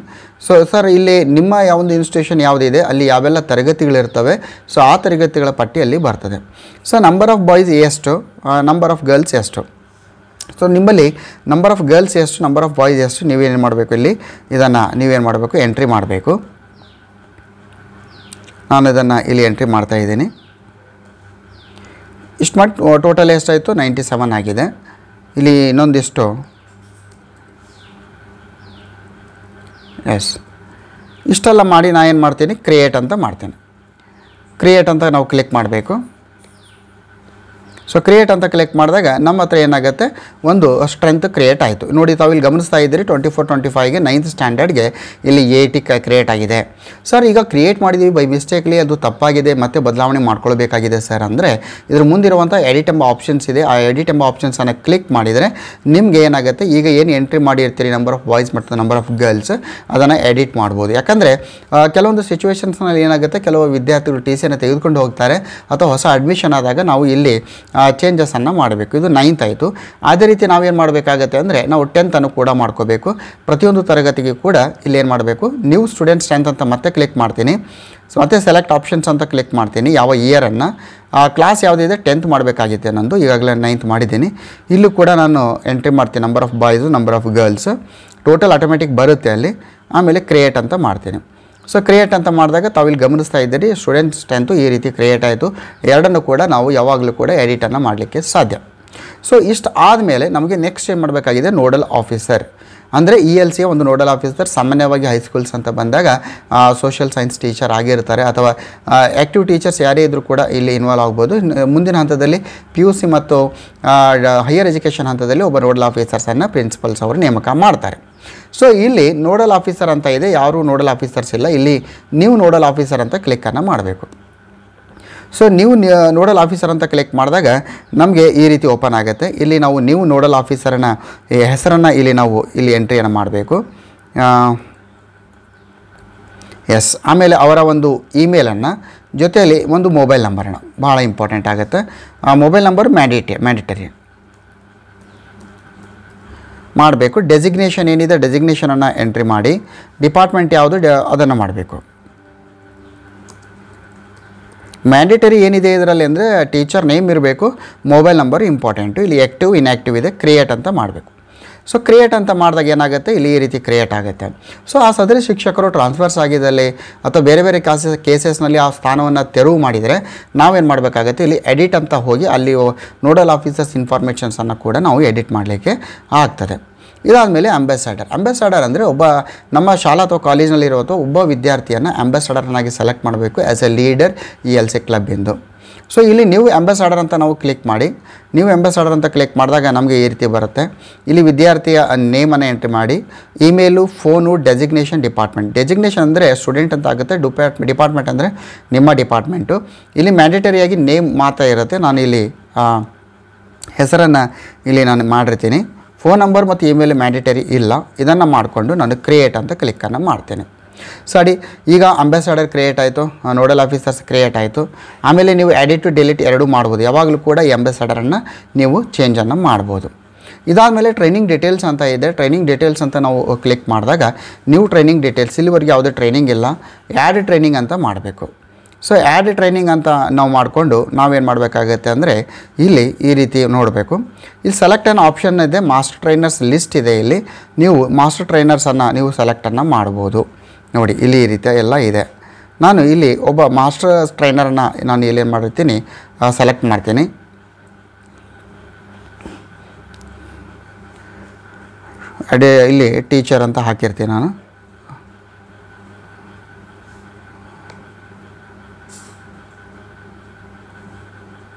ಸೊ ಸರ್ ಇಲ್ಲಿ ನಿಮ್ಮ ಯಾವೊಂದು ಇನ್ಸ್ಟಿಟ್ಯೂಷನ್ ಯಾವುದಿದೆ ಅಲ್ಲಿ ಯಾವೆಲ್ಲ ತರಗತಿಗಳಿರ್ತವೆ, ಸೊ ಆ ತರಗತಿಗಳ ಪಟ್ಟಿಯಲ್ಲಿ ಬರ್ತದೆ. ಸೊ ನಂಬರ್ ಆಫ್ ಬಾಯ್ಸ್ ಎಷ್ಟು, ನಂಬರ್ ಆಫ್ ಗರ್ಲ್ಸ್ ಎಷ್ಟು. ಸೊ ನಿಮ್ಮಲ್ಲಿ ನಂಬರ್ ಆಫ್ ಗರ್ಲ್ಸ್ ಎಷ್ಟು, ನಂಬರ್ ಆಫ್ ಬಾಯ್ಸ್ ಎಷ್ಟು ನೀವೇನು ಮಾಡಬೇಕು, ಇಲ್ಲಿ ಇದನ್ನು ನೀವೇನು ಮಾಡಬೇಕು, ಎಂಟ್ರಿ ಮಾಡಬೇಕು. ನಾನು ಇದನ್ನು ಇಲ್ಲಿ ಎಂಟ್ರಿ ಮಾಡ್ತಾ ಇದ್ದೀನಿ. ಇಷ್ಟು ಮಾಡಿ ಟೋಟಲ್ ಎಷ್ಟಾಯಿತು, 97 ಆಗಿದೆ. ಇಲ್ಲಿ ಇನ್ನೊಂದಿಷ್ಟು ಎಸ್ ಇಷ್ಟೆಲ್ಲ ಮಾಡಿ ನಾನು ಏನು ಮಾಡ್ತೀನಿ, ಕ್ರಿಯೇಟ್ ಅಂತ ಮಾಡ್ತೀನಿ. ಕ್ರಿಯೇಟ್ ಅಂತ ನಾವು ಕ್ಲಿಕ್ ಮಾಡಬೇಕು. ಸೊ ಕ್ರಿಯೇಟ್ ಅಂತ ಕ್ಲಿಕ್ ಮಾಡಿದಾಗ ನಮ್ಮ ಹತ್ರ ಏನಾಗುತ್ತೆ, ಒಂದು ಸ್ಟ್ರೆಂತ್ ಕ್ರಿಯೇಟ್ ಆಯಿತು. ನೋಡಿ ತಾವು ಇಲ್ಲಿ ಗಮನಿಸ್ತಾ ಇದ್ದೀರಿ 24-25ಗೆ 9th ಸ್ಟ್ಯಾಂಡರ್ಡ್ಗೆ ಇಲ್ಲಿ 80 ಕ್ರಿಯೇಟ್ ಆಗಿದೆ. ಸರ್ ಈಗ ಕ್ರಿಯೇಟ್ ಮಾಡಿದ್ದೀವಿ ಬೈ ಮಿಸ್ಟೇಕ್ಲಿ ಅದು ತಪ್ಪಾಗಿದೆ ಮತ್ತು ಬದಲಾವಣೆ ಮಾಡ್ಕೊಳ್ಬೇಕಾಗಿದೆ ಸರ್ ಅಂದರೆ ಇದ್ರ ಮುಂದಿರುವಂಥ ಎಡಿಟ್ ಎಂಬ ಆಪ್ಷನ್ಸ್ ಇದೆ. ಆ ಎಡಿಟ್ ಎಂಬ ಆಪ್ಷನ್ಸನ್ನು ಕ್ಲಿಕ್ ಮಾಡಿದರೆ ನಿಮಗೆ ಏನಾಗುತ್ತೆ, ಈಗ ಏನು ಎಂಟ್ರಿ ಮಾಡಿರ್ತೀರಿ ನಂಬರ್ ಆಫ್ ಬಾಯ್ಸ್ ಮತ್ತು ನಂಬರ್ ಆಫ್ ಗರ್ಲ್ಸ್ ಅದನ್ನು ಎಡಿಟ್ ಮಾಡ್ಬೋದು. ಯಾಕಂದರೆ ಕೆಲವೊಂದು ಸಿಚುವೇಷನ್ಸ್ನಲ್ಲಿ ಏನಾಗುತ್ತೆ, ಕೆಲವು ವಿದ್ಯಾರ್ಥಿಗಳು ಟಿ ಸಿಯನ್ನು ತೆಗೆದುಕೊಂಡು ಹೋಗ್ತಾರೆ ಅಥವಾ ಹೊಸ ಅಡ್ಮಿಷನ್ ಆದಾಗ ನಾವು ಇಲ್ಲಿ ಚೇಂಜಸನ್ನು ಮಾಡಬೇಕು. ಇದು 9th ಆಯಿತು. ಅದೇ ರೀತಿ ನಾವೇನು ಮಾಡಬೇಕಾಗತ್ತೆ ಅಂದರೆ ನಾವು 10th ಅನ್ನು ಕೂಡ ಮಾಡ್ಕೋಬೇಕು. ಪ್ರತಿಯೊಂದು ತರಗತಿಗೆ ಕೂಡ ಇಲ್ಲಿ ಏನು ಮಾಡಬೇಕು, ನ್ಯೂ ಸ್ಟೂಡೆಂಟ್ ಸ್ಟ್ರೆಂತ್ ಅಂತ ಮತ್ತೆ ಕ್ಲಿಕ್ ಮಾಡ್ತೀನಿ. ಸೊ ಮತ್ತೆ ಸೆಲೆಕ್ಟ್ ಆಪ್ಷನ್ಸ್ ಅಂತ ಕ್ಲಿಕ್ ಮಾಡ್ತೀನಿ. ಯಾವ ಇಯರನ್ನು, ಕ್ಲಾಸ್ ಯಾವುದಿದೆ 10th ಮಾಡಬೇಕಾಗಿತ್ತೆ ನಂದು, ಈಗಾಗಲೇ 9th ಮಾಡಿದ್ದೀನಿ. ಇಲ್ಲೂ ಕೂಡ ನಾನು ಎಂಟ್ರಿ ಮಾಡ್ತೀನಿ number of boys, number of girls, total automatic ಬರುತ್ತೆ ಅಲ್ಲಿ. ಆಮೇಲೆ ಕ್ರಿಯೇಟ್ ಅಂತ ಮಾಡ್ತೀನಿ. ಸೊ ಕ್ರಿಯೇಟ್ ಅಂತ ಮಾಡಿದಾಗ ತಾವಿಲ್ಲಿ ಗಮನಿಸ್ತಾ ಇದ್ದೀರಿ ಸ್ಟೂಡೆಂಟ್ ಸ್ಟ್ರೆಂತು ಈ ರೀತಿ ಕ್ರಿಯೇಟ್ ಆಯಿತು. ಎರಡನ್ನು ಕೂಡ ನಾವು ಯಾವಾಗಲೂ ಕೂಡ ಎಡಿಟನ್ನು ಮಾಡಲಿಕ್ಕೆ ಸಾಧ್ಯ. ಸೊ ಇಷ್ಟು ಆದಮೇಲೆ ನಮಗೆ ನೆಕ್ಸ್ಟ್ ಏನು ಮಾಡಬೇಕಾಗಿದೆ, ನೋಡಲ್ ಆಫೀಸರ್ ಅಂದರೆ ELC ಒಂದು ನೋಡಲ್ ಆಫೀಸರ್. ಸಾಮಾನ್ಯವಾಗಿ ಹೈಸ್ಕೂಲ್ಸ್ ಅಂತ ಬಂದಾಗ ಸೋಷಿಯಲ್ ಸೈನ್ಸ್ ಟೀಚರ್ ಆಗಿರ್ತಾರೆ ಅಥವಾ ಆ್ಯಕ್ಟಿವ್ ಟೀಚರ್ಸ್ ಯಾರೇ ಇದ್ದರೂ ಕೂಡ ಇಲ್ಲಿ ಇನ್ವಾಲ್ವ್ ಆಗ್ಬೋದು. ಮುಂದಿನ ಹಂತದಲ್ಲಿ PUC ಮತ್ತು ಹೈಯರ್ ಎಜುಕೇಷನ್ ಹಂತದಲ್ಲಿ ಒಬ್ಬ ನೋಡಲ್ ಆಫೀಸರ್ಸನ್ನು ಪ್ರಿನ್ಸಿಪಲ್ಸ್ ಅವರು ನೇಮಕ ಮಾಡ್ತಾರೆ. ಸೊ ಇಲ್ಲಿ ನೋಡಲ್ ಆಫೀಸರ್ ಅಂತ ಇದೆ, ಯಾರು ನೋಡಲ್ ಆಫೀಸರ್ಸ್ ಇಲ್ಲ. ಇಲ್ಲಿ ನೀವು ನೋಡಲ್ ಆಫೀಸರ್ ಅಂತ ಕ್ಲಿಕ್ಕನ್ನು ಮಾಡಬೇಕು. ಸೊ ನೀವು ನೋಡಲ್ ಆಫೀಸರ್ ಅಂತ ಕ್ಲಿಕ್ ಮಾಡಿದಾಗ ನಮಗೆ ಈ ರೀತಿ ಓಪನ್ ಆಗುತ್ತೆ. ಇಲ್ಲಿ ನಾವು ನೀವು ನೋಡಲ್ ಆಫೀಸರನ್ನ ಹೆಸರನ್ನು ಇಲ್ಲಿ ನಾವು ಇಲ್ಲಿ ಎಂಟ್ರಿಯನ್ನು ಮಾಡಬೇಕು. ಎಸ್, ಆಮೇಲೆ ಅವರ ಒಂದು ಇಮೇಲನ್ನು ಜೊತೆಯಲ್ಲಿ ಒಂದು ಮೊಬೈಲ್ ನಂಬರನ್ನು, ಭಾಳ ಇಂಪಾರ್ಟೆಂಟ್ ಆಗುತ್ತೆ. ಆ ಮೊಬೈಲ್ ನಂಬರ್ ಮ್ಯಾಂಡೇಟರಿ ಮಾಡಬೇಕು. ಡೆಸಿಗ್ನೇಷನ್ ಏನಿದೆ ಡೆಸಿಗ್ನೇಷನನ್ನು ಎಂಟ್ರಿ ಮಾಡಿ. ಡಿಪಾರ್ಟ್ಮೆಂಟ್ ಯಾವುದು ಅದನ್ನು ಮಾಡಬೇಕು. ಮ್ಯಾಂಡೇಟರಿ ಏನಿದೆ ಇದರಲ್ಲಿ ಅಂದರೆ ಟೀಚರ್ ನೇಮ್ ಇರಬೇಕು, ಮೊಬೈಲ್ ನಂಬರ್ ಇಂಪಾರ್ಟೆಂಟು. ಇಲ್ಲಿ ಆ್ಯಕ್ಟಿವ್ ಇನ್ಆ್ಯಕ್ಟಿವ್ ಇದೆ, ಕ್ರಿಯೇಟ್ ಅಂತ ಮಾಡಬೇಕು. ಸೊ ಕ್ರಿಯೇಟ್ ಅಂತ ಮಾಡಿದಾಗ ಏನಾಗುತ್ತೆ, ಇಲ್ಲಿ ಈ ರೀತಿ ಕ್ರಿಯೇಟ್ ಆಗುತ್ತೆ. ಸೊ ಆ ಸದರಿ ಶಿಕ್ಷಕರು ಟ್ರಾನ್ಸ್ಫರ್ಸ್ ಆಗಿದ್ದಲ್ಲಿ ಅಥವಾ ಬೇರೆ ಬೇರೆ ಕೇಸಸ್ನಲ್ಲಿ ಆ ಸ್ಥಾನವನ್ನು ತೆರವು ಮಾಡಿದರೆ ನಾವೇನು ಮಾಡಬೇಕಾಗತ್ತೆ, ಇಲ್ಲಿ ಎಡಿಟ್ ಅಂತ ಹೋಗಿ ಅಲ್ಲಿ ನೋಡಲ್ ಆಫೀಸರ್ಸ್ ಇನ್ಫಾರ್ಮೇಷನ್ಸನ್ನು ಕೂಡ ನಾವು ಎಡಿಟ್ ಮಾಡಲಿಕ್ಕೆ ಆಗ್ತದೆ. ಇದಾದಮೇಲೆ ಅಂಬಾಸಡರ್ ಅಂದರೆ ಒಬ್ಬ ನಮ್ಮ ಶಾಲಾ ಅಥವಾ ಕಾಲೇಜ್ನಲ್ಲಿರೋ ಒಬ್ಬ ವಿದ್ಯಾರ್ಥಿಯನ್ನು ಅಂಬಾಸಡರ್ನಾಗಿ ಸೆಲೆಕ್ಟ್ ಮಾಡಬೇಕು as A leader ELC club ಎಂದು. ಸೊ ಇಲ್ಲಿ ನೀವು ಅಂಬಾಸಡರ್ ಅಂತ ನಾವು ಕ್ಲಿಕ್ ಮಾಡಿ. ನೀವು ಅಂಬಾಸಡರ್ ಅಂತ ಕ್ಲಿಕ್ ಮಾಡಿದಾಗ ನಮಗೆ ಈ ರೀತಿ ಬರುತ್ತೆ. ಇಲ್ಲಿ ವಿದ್ಯಾರ್ಥಿಯ ನೇಮನ್ನು ಎಂಟ್ರಿ ಮಾಡಿ, ಇಮೇಲು, ಫೋನು, ಡೆಸಿಗ್ನೇಷನ್, ಡೆಸಿಗ್ನೇಷನ್ ಅಂದರೆ ಸ್ಟೂಡೆಂಟ್ ಅಂತ ಆಗುತ್ತೆ, ಡಿಪಾರ್ಟ್ಮೆಂಟ್ ಅಂದರೆ ನಿಮ್ಮ ಡಿಪಾರ್ಟ್ಮೆಂಟು. ಇಲ್ಲಿ ಮ್ಯಾಂಡೇಟರಿಯಾಗಿ ನೇಮ್ ಮಾತ್ರ ಇರುತ್ತೆ. ನಾನು ಇಲ್ಲಿ ಹೆಸರನ್ನು ಇಲ್ಲಿ ನಾನು ಮಾಡಿರ್ತೀನಿ. ಫೋನ್ ನಂಬರ್ ಮತ್ತು ಇಮೇಲ್ ಮ್ಯಾಂಡೇಟರಿ ಇಲ್ಲ. ಇದನ್ನು ಮಾಡಿಕೊಂಡು ನಾನು ಕ್ರಿಯೇಟ್ ಅಂತ ಕ್ಲಿಕ್ಕನ್ನು ಮಾಡ್ತೇನೆ. ಸರಿ, ಈಗ ಅಂಬಾಸಡರ್ ಕ್ರಿಯೇಟ್ ಆಯಿತು, ನೋಡಲ್ ಆಫೀಸರ್ಸ್ ಕ್ರಿಯೇಟ್ ಆಯಿತು. ಆಮೇಲೆ ನೀವು ಎಡಿಟ್ ಟು ಡಿಲೀಟ್ ಎರಡೂ ಮಾಡ್ಬೋದು. ಯಾವಾಗಲೂ ಕೂಡ ಈ ಅಂಬಾಸಡರನ್ನು ನೀವು ಚೇಂಜನ್ನು ಮಾಡ್ಬೋದು. ಇದಾದಮೇಲೆ ಟ್ರೈನಿಂಗ್ ಡೀಟೇಲ್ಸ್ ಅಂತ ಇದೆ. ಟ್ರೈನಿಂಗ್ ಡೀಟೇಲ್ಸ್ ಅಂತ ನಾವು ಕ್ಲಿಕ್ ಮಾಡಿದಾಗ ನ್ಯೂ ಟ್ರೈನಿಂಗ್ ಡೀಟೇಲ್ಸ್, ಇಲ್ಲಿವರೆಗೆ ಯಾವುದೇ ಟ್ರೈನಿಂಗ್ ಇಲ್ಲ, ಆ್ಯಡ್ ಟ್ರೈನಿಂಗ್ ಅಂತ ಮಾಡಬೇಕು. ಸೊ ಆ್ಯಡ್ ಟ್ರೈನಿಂಗ್ ಅಂತ ನಾವು ಮಾಡಿಕೊಂಡು ನಾವೇನು ಮಾಡಬೇಕಾಗತ್ತೆ ಅಂದರೆ ಇಲ್ಲಿ ಈ ರೀತಿ ನೋಡಬೇಕು. ಇಲ್ಲಿ ಸೆಲೆಕ್ಟ್ ಅನ್ನೋ ಆಪ್ಷನ್ ಇದೆ, ಮಾಸ್ಟರ್ ಟ್ರೈನರ್ಸ್ ಲಿಸ್ಟ್ ಇದೆ. ಇಲ್ಲಿ ನೀವು ಮಾಸ್ಟರ್ ಟ್ರೈನರ್ಸನ್ನು ನೀವು ಸೆಲೆಕ್ಟನ್ನು ಮಾಡ್ಬೋದು. ನೋಡಿ ಇಲ್ಲಿ ಈ ರೀತಿ ಎಲ್ಲ ಇದೆ. ನಾನು ಇಲ್ಲಿ ಒಬ್ಬ ಮಾಸ್ಟರ್ ಟ್ರೈನರನ್ನು ನಾನು ಇಲ್ಲಿ ಏನು ಮಾಡಿರ್ತೀನಿ, ಸೆಲೆಕ್ಟ್ ಮಾಡ್ತೀನಿ. ಇಲ್ಲಿ ಟೀಚರ್ ಅಂತ ಹಾಕಿರ್ತೀನಿ ನಾನು.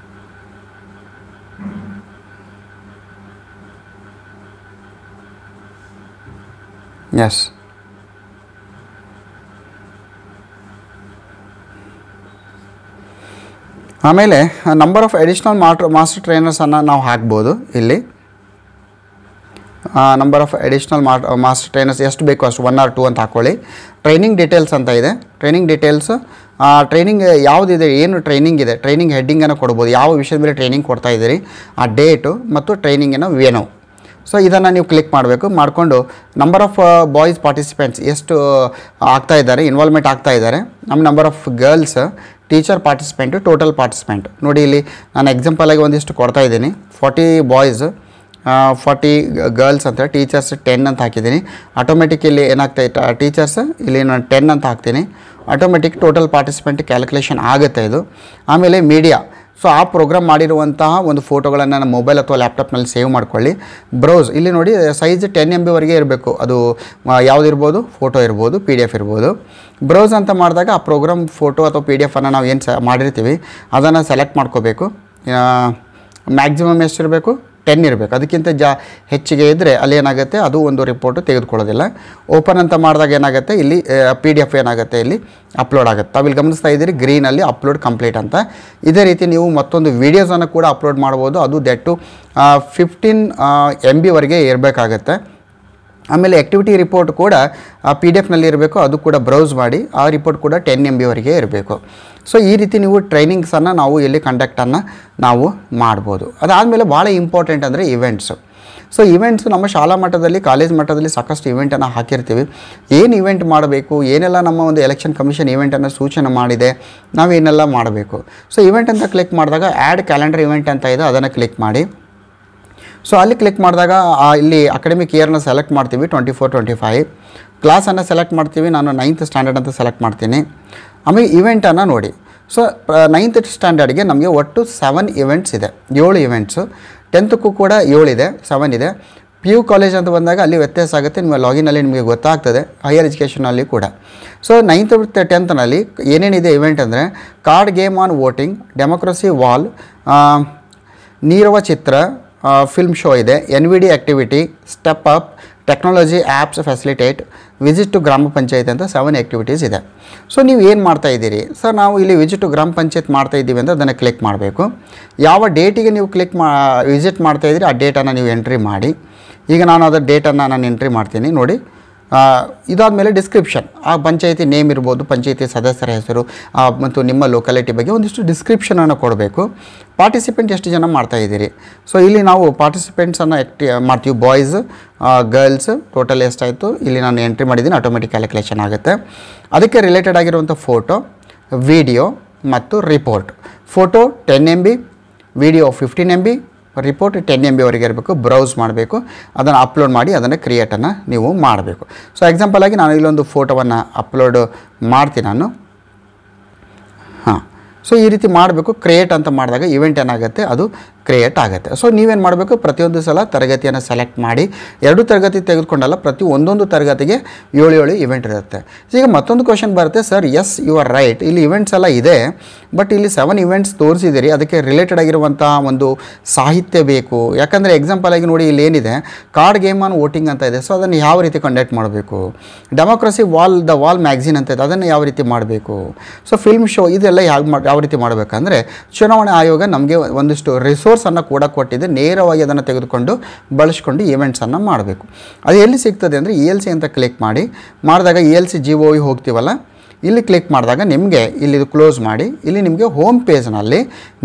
ಎಸ್. ಆಮೇಲೆ ನಂಬರ್ ಆಫ್ ಅಡಿಷ್ನಲ್ ಮಾಸ್ಟರ್ ಟ್ರೈನರ್ಸನ್ನು ನಾವು ಹಾಕ್ಬೋದು. ಇಲ್ಲಿ number of additional master trainers ಎಷ್ಟು ಬೇಕು ಅಷ್ಟು 1 or 2 ಅಂತ ಹಾಕ್ಕೊಳ್ಳಿ. ಟ್ರೈನಿಂಗ್ ಡೀಟೇಲ್ಸ್ ಅಂತ ಇದೆ. ಟ್ರೈನಿಂಗ್ ಡೀಟೇಲ್ಸ್ ಟ್ರೈನಿಂಗ್ ಯಾವುದಿದೆ, ಏನು ಟ್ರೈನಿಂಗ್ ಇದೆ, ಟ್ರೈನಿಂಗ್ ಹೆಡ್ಡಿಂಗನ್ನು ಕೊಡ್ಬೋದು. ಯಾವ ವಿಷಯದ ಮೇಲೆ ಟ್ರೈನಿಂಗ್ ಕೊಡ್ತಾ ಇದ್ದೀರಿ, ಆ ಡೇಟು ಮತ್ತು ಟ್ರೈನಿಂಗಿನ ವೇನು. ಸೊ ಇದನ್ನು ನೀವು ಕ್ಲಿಕ್ ಮಾಡಬೇಕು. ಮಾಡಿಕೊಂಡು ನಂಬರ್ ಆಫ್ ಬಾಯ್ಸ್ ಪಾರ್ಟಿಸಿಪೆಂಟ್ಸ್ ಎಷ್ಟು ಆಗ್ತಾ ಇದ್ದಾರೆ, ಇನ್ವಾಲ್ವ್ಮೆಂಟ್ ಆಗ್ತಾ ಇದ್ದಾರೆ. ನಮ್ಮ number of girls teacher participant, total participant ನೋಡಿ. ಇಲ್ಲಿ ನಾನು ಎಕ್ಸಾಂಪಲಾಗಿ ಒಂದಿಷ್ಟು ಕೊಡ್ತಾ ಇದ್ದೀನಿ. 40 ಬಾಯ್ಸ್ 40 ಗರ್ಲ್ಸ್ ಅಂತ, ಟೀಚರ್ಸ್ 10 ಅಂತ ಹಾಕಿದ್ದೀನಿ. ಆಟೋಮೆಟಿಕ್ ಇಲ್ಲಿ ಏನಾಗ್ತಾಯಿತ್ತು, ಟೀಚರ್ಸ್ ಇಲ್ಲಿ ನಾನು 10 ಅಂತ ಹಾಕ್ತೀನಿ. ಆಟೋಮೆಟಿಕ್ ಟೋಟಲ್ ಪಾರ್ಟಿಸಿಪೆಂಟ್ ಕ್ಯಾಲ್ಕುಲೇಷನ್ ಆಗುತ್ತೆ ಇದು. ಆಮೇಲೆ ಮೀಡಿಯಾ, ಸೊ ಆ ಪ್ರೋಗ್ರಾಮ್ ಮಾಡಿರುವಂತಹ ಒಂದು ಫೋಟೋಗಳನ್ನು ನಮ್ಮ ಮೊಬೈಲ್ ಅಥವಾ ಲ್ಯಾಪ್ಟಾಪ್ನಲ್ಲಿ ಸೇವ್ ಮಾಡ್ಕೊಳ್ಳಿ. ಬ್ರೌಸ್ ಇಲ್ಲಿ ನೋಡಿ, ಸೈಜ್ 10 MB ವರೆಗೆ ಇರಬೇಕು. ಅದು ಯಾವುದಿರ್ಬೋದು, ಫೋಟೋ ಇರ್ಬೋದು, PDF ಇರ್ಬೋದು. ಬ್ರೌಸ್ ಅಂತ ಮಾಡಿದಾಗ ಆ ಪ್ರೋಗ್ರಾಮ್ ಫೋಟೋ ಅಥವಾ PDF ಅನ್ನು ನಾವು ಏನು ಮಾಡಿರ್ತೀವಿ ಅದನ್ನು ಸೆಲೆಕ್ಟ್ ಮಾಡ್ಕೋಬೇಕು. ಮ್ಯಾಕ್ಸಿಮಮ್ ಎಷ್ಟಿರಬೇಕು, 10 ಇರಬೇಕು. ಅದಕ್ಕಿಂತ ಹೆಚ್ಚಿಗೆ ಇದ್ದರೆ ಅಲ್ಲಿ ಏನಾಗುತ್ತೆ, ಅದು ಒಂದು ರಿಪೋರ್ಟು ತೆಗೆದುಕೊಳ್ಳೋದಿಲ್ಲ. ಓಪನ್ ಅಂತ ಮಾಡಿದಾಗ ಏನಾಗುತ್ತೆ, ಇಲ್ಲಿ PDF ಏನಾಗುತ್ತೆ, ಇಲ್ಲಿ ಅಪ್ಲೋಡ್ ಆಗುತ್ತೆ. ತಾವಿಲ್ಲಿ ಗಮನಿಸ್ತಾ ಇದ್ದೀರಿ ಗ್ರೀನಲ್ಲಿ ಅಪ್ಲೋಡ್ ಕಂಪ್ಲೀಟ್ ಅಂತ. ಇದೇ ರೀತಿ ನೀವು ಮತ್ತೊಂದು ವೀಡಿಯೋಸನ್ನು ಕೂಡ ಅಪ್ಲೋಡ್ ಮಾಡ್ಬೋದು. ಅದು ದಟ್ಟು 15 MB ವರೆಗೆ ಇರಬೇಕಾಗತ್ತೆ. ಆಮೇಲೆ ಆ್ಯಕ್ಟಿವಿಟಿ ರಿಪೋರ್ಟ್ ಕೂಡ PDF ಇರಬೇಕು. ಅದು ಕೂಡ ಬ್ರೌಸ್ ಮಾಡಿ ಆ ರಿಪೋರ್ಟ್ ಕೂಡ 10 MB ವರೆಗೆ ಇರಬೇಕು. ಸೊ ಈ ರೀತಿ ನೀವು ಟ್ರೈನಿಂಗ್ಸನ್ನು ನಾವು ಇಲ್ಲಿ ಕಂಡಕ್ಟನ್ನು ನಾವು ಮಾಡ್ಬೋದು. ಅದಾದಮೇಲೆ ಭಾಳ ಇಂಪಾರ್ಟೆಂಟ್ ಅಂದರೆ ಇವೆಂಟ್ಸು. ಸೊ ಇವೆಂಟ್ಸು ನಮ್ಮ ಶಾಲಾ ಮಟ್ಟದಲ್ಲಿ, ಕಾಲೇಜ್ ಮಟ್ಟದಲ್ಲಿ ಸಾಕಷ್ಟು ಇವೆಂಟನ್ನು ಹಾಕಿರ್ತೀವಿ. ಏನು ಇವೆಂಟ್ ಮಾಡಬೇಕು, ಏನೆಲ್ಲ ನಮ್ಮ ಒಂದು ಎಲೆಕ್ಷನ್ ಕಮಿಷನ್ ಇವೆಂಟನ್ನು ಸೂಚನೆ ಮಾಡಿದೆ, ನಾವೇನೆಲ್ಲ ಮಾಡಬೇಕು. ಸೊ ಇವೆಂಟ್ ಅಂತ ಕ್ಲಿಕ್ ಮಾಡಿದಾಗ ಆ್ಯಡ್ ಕ್ಯಾಲೆಂಡರ್ ಇವೆಂಟ್ ಅಂತ ಇದೆ, ಅದನ್ನು ಕ್ಲಿಕ್ ಮಾಡಿ. ಸೊ ಅಲ್ಲಿ ಕ್ಲಿಕ್ ಮಾಡಿದಾಗ ಇಲ್ಲಿ ಅಕಾಡೆಮಿಕ್ ಇಯರ್ನ ಸೆಲೆಕ್ಟ್ ಮಾಡ್ತೀವಿ, 24-25. ಕ್ಲಾಸನ್ನು ಸೆಲೆಕ್ಟ್ ಮಾಡ್ತೀವಿ. ನಾನು 9th ಸ್ಟ್ಯಾಂಡರ್ಡ್ ಅಂತ ಸೆಲೆಕ್ಟ್ ಮಾಡ್ತೀನಿ. ಆಮೇಲೆ ಇವೆಂಟನ್ನು ನೋಡಿ. ಸೊ 9th ಸ್ಟ್ಯಾಂಡರ್ಡ್ಗೆ ನಮಗೆ ಒಟ್ಟು 7 ಇವೆಂಟ್ಸ್ ಇದೆ, 7 ಇವೆಂಟ್ಸು. 10ಕ್ಕೂ ಕೂಡ 7 ಇದೆ, 7 ಇದೆ. PU ಕಾಲೇಜ್ ಅಂತ ಬಂದಾಗ ಅಲ್ಲಿ ವ್ಯತ್ಯಾಸ ಆಗುತ್ತೆ. ನಿಮ್ಮ ಲಾಗಿನಲ್ಲಿ ನಿಮಗೆ ಗೊತ್ತಾಗ್ತದೆ, ಹೈಯರ್ ಎಜುಕೇಷನಲ್ಲಿ ಕೂಡ. ಸೊ 9th ಮತ್ತು 10th ಏನೇನಿದೆ ಇವೆಂಟ್ ಅಂದರೆ card game on voting, democracy wall, ನೀರವ ಚಿತ್ರ, ಫಿಲ್ಮ್ ಶೋ ಇದೆ, NVD activity, step up, technology apps facilitate, visit to ಗ್ರಾಮ ಪಂಚಾಯತ್ ಅಂತ 7 ಆ್ಯಕ್ಟಿವಿಟೀಸ್ ಇದೆ. ಸೊ ನೀವು ಏನು ಮಾಡ್ತಾಯಿದ್ದೀರಿ ಸರ್, ನಾವು ಇಲ್ಲಿ ವಿಸಿಟ್ ಟು ಗ್ರಾಮ ಪಂಚಾಯತ್ ಮಾಡ್ತಾಯಿದ್ದೀವಿ ಅಂತ ಅದನ್ನು ಕ್ಲಿಕ್ ಮಾಡಬೇಕು. ಯಾವ ಡೇಟಿಗೆ ನೀವು ವಿಸಿಟ್ ಮಾಡ್ತಾಯಿದ್ದೀರಿ ಆ ಡೇಟನ್ನು ನೀವು ಎಂಟ್ರಿ ಮಾಡಿ. ಈಗ ನಾನು ಅದರ ಡೇಟನ್ನು ನಾನು ಎಂಟ್ರಿ ಮಾಡ್ತೀನಿ ನೋಡಿ. ಇದಾದಮೇಲೆ ಡಿಸ್ಕ್ರಿಪ್ಷನ್, ಆ ಪಂಚಾಯತಿ ನೇಮ್ ಇರ್ಬೋದು, ಪಂಚಾಯತಿ ಸದಸ್ಯರ ಹೆಸರು ಮತ್ತು ನಿಮ್ಮ ಲೊಕ್ಯಾಲಿಟಿ ಬಗ್ಗೆ ಒಂದಿಷ್ಟು ಡಿಸ್ಕ್ರಿಪ್ಷನನ್ನು ಕೊಡಬೇಕು. ಪಾರ್ಟಿಸಿಪೆಂಟ್ ಎಷ್ಟು ಜನ ಮಾಡ್ತಾಯಿದ್ದೀರಿ. ಸೊ ಇಲ್ಲಿ ನಾವು ಪಾರ್ಟಿಸಿಪೆಂಟ್ಸನ್ನು ಮಾಡ್ತೀವಿ, ಬಾಯ್ಸ್ ಗರ್ಲ್ಸ್ ಟೋಟಲ್ ಎಷ್ಟಾಯಿತು ಇಲ್ಲಿ ನಾನು ಎಂಟ್ರಿ ಮಾಡಿದ್ದೀನಿ. ಆಟೋಮೆಟಿಕ್ ಕ್ಯಾಲ್ಕುಲೇಷನ್ ಆಗುತ್ತೆ. ಅದಕ್ಕೆ ರಿಲೇಟೆಡ್ ಆಗಿರುವಂಥ ಫೋಟೋ, ವಿಡಿಯೋ ಮತ್ತು report. Photo 10 MB, video 15 MB, report 10 MB ವರೆಗೆ ಇರಬೇಕು. ಬ್ರೌಸ್ ಮಾಡಬೇಕು, ಅದನ್ನು ಅಪ್ಲೋಡ್ ಮಾಡಿ ಅದನ್ನು ಕ್ರಿಯೇಟನ್ನು ನೀವು ಮಾಡಬೇಕು. ಸೊ ಎಕ್ಸಾಂಪಲಾಗಿ ನಾನು ಇಲ್ಲೊಂದು ಫೋಟೋವನ್ನು ಅಪ್ಲೋಡ್ ಮಾಡ್ತೀನಿ ನಾನು. ಸೊ ಈ ರೀತಿ ಮಾಡಬೇಕು. ಕ್ರಿಯೇಟ್ ಅಂತ ಮಾಡಿದಾಗ ಇವೆಂಟ್ ಏನಾಗುತ್ತೆ, ಅದು ಕ್ರಿಯೇಟ್ ಆಗುತ್ತೆ. ಸೊ ನೀವೇನು ಮಾಡಬೇಕು, ಪ್ರತಿಯೊಂದು ಸಲ ತರಗತಿಯನ್ನು ಸೆಲೆಕ್ಟ್ ಮಾಡಿ, 2 ತರಗತಿ ತೆಗೆದುಕೊಂಡಲ್ಲ, ಪ್ರತಿ ಒಂದೊಂದು ತರಗತಿಗೆ 7 ಇವೆಂಟ್ ಇರುತ್ತೆ. ಈಗ ಮತ್ತೊಂದು ಕ್ವಶನ್ ಬರುತ್ತೆ, sir yes you are right, ಇಲ್ಲಿ ಇವೆಂಟ್ಸ್ ಎಲ್ಲ ಇದೆ, ಬಟ್ ಇಲ್ಲಿ 7 ಇವೆಂಟ್ಸ್ ತೋರಿಸಿದ್ದೀರಿ, ಅದಕ್ಕೆ ರಿಲೇಟೆಡ್ ಆಗಿರುವಂಥ ಒಂದು ಸಾಹಿತ್ಯ ಬೇಕು. ಯಾಕಂದರೆ ಎಕ್ಸಾಂಪಲ್ ಆಗಿ ನೋಡಿ, ಇಲ್ಲಿ ಏನಿದೆ ಕಾರ್ಡ್ ಗೇಮ್ ಆನ್ ವೋಟಿಂಗ್ ಅಂತ ಇದೆ. ಸೊ ಅದನ್ನು ಯಾವ ರೀತಿ ಕಂಡಕ್ಟ್ ಮಾಡಬೇಕು. ಡೆಮೋಕ್ರಸಿ ದ ವಾಲ್ ಮ್ಯಾಗ್ಝಿನ್ ಅಂತ ಇದೆ, ಅದನ್ನು ಯಾವ ರೀತಿ ಮಾಡಬೇಕು. ಸೊ ಫಿಲ್ಮ್ ಶೋ ಇದೆಲ್ಲ ಯಾವ ರೀತಿ ಮಾಡಬೇಕಂದ್ರೆ ಚುನಾವಣಾ ಆಯೋಗ ನಮಗೆ ಒಂದಿಷ್ಟು ರಿಸೋರ್ಸನ್ನು ಕೂಡ ಕೊಟ್ಟಿದೆ. ನೇರವಾಗಿ ಅದನ್ನು ತೆಗೆದುಕೊಂಡು ಬಳಸ್ಕೊಂಡು ಈವೆಂಟ್ಸನ್ನು ಮಾಡಬೇಕು. ಅದು ಎಲ್ಲಿ ಸಿಗ್ತದೆ ಅಂದರೆ ELC ಅಂತ ಕ್ಲಿಕ್ ಮಾಡಿದಾಗ ELC GOV ಹೋಗ್ತೀವಲ್ಲ, ಇಲ್ಲಿ ಕ್ಲಿಕ್ ಮಾಡಿದಾಗ ನಿಮಗೆ ಇಲ್ಲಿ ಕ್ಲೋಸ್ ಮಾಡಿ, ಇಲ್ಲಿ ನಿಮಗೆ ಹೋಮ್ ಪೇಜ್ನಲ್ಲಿ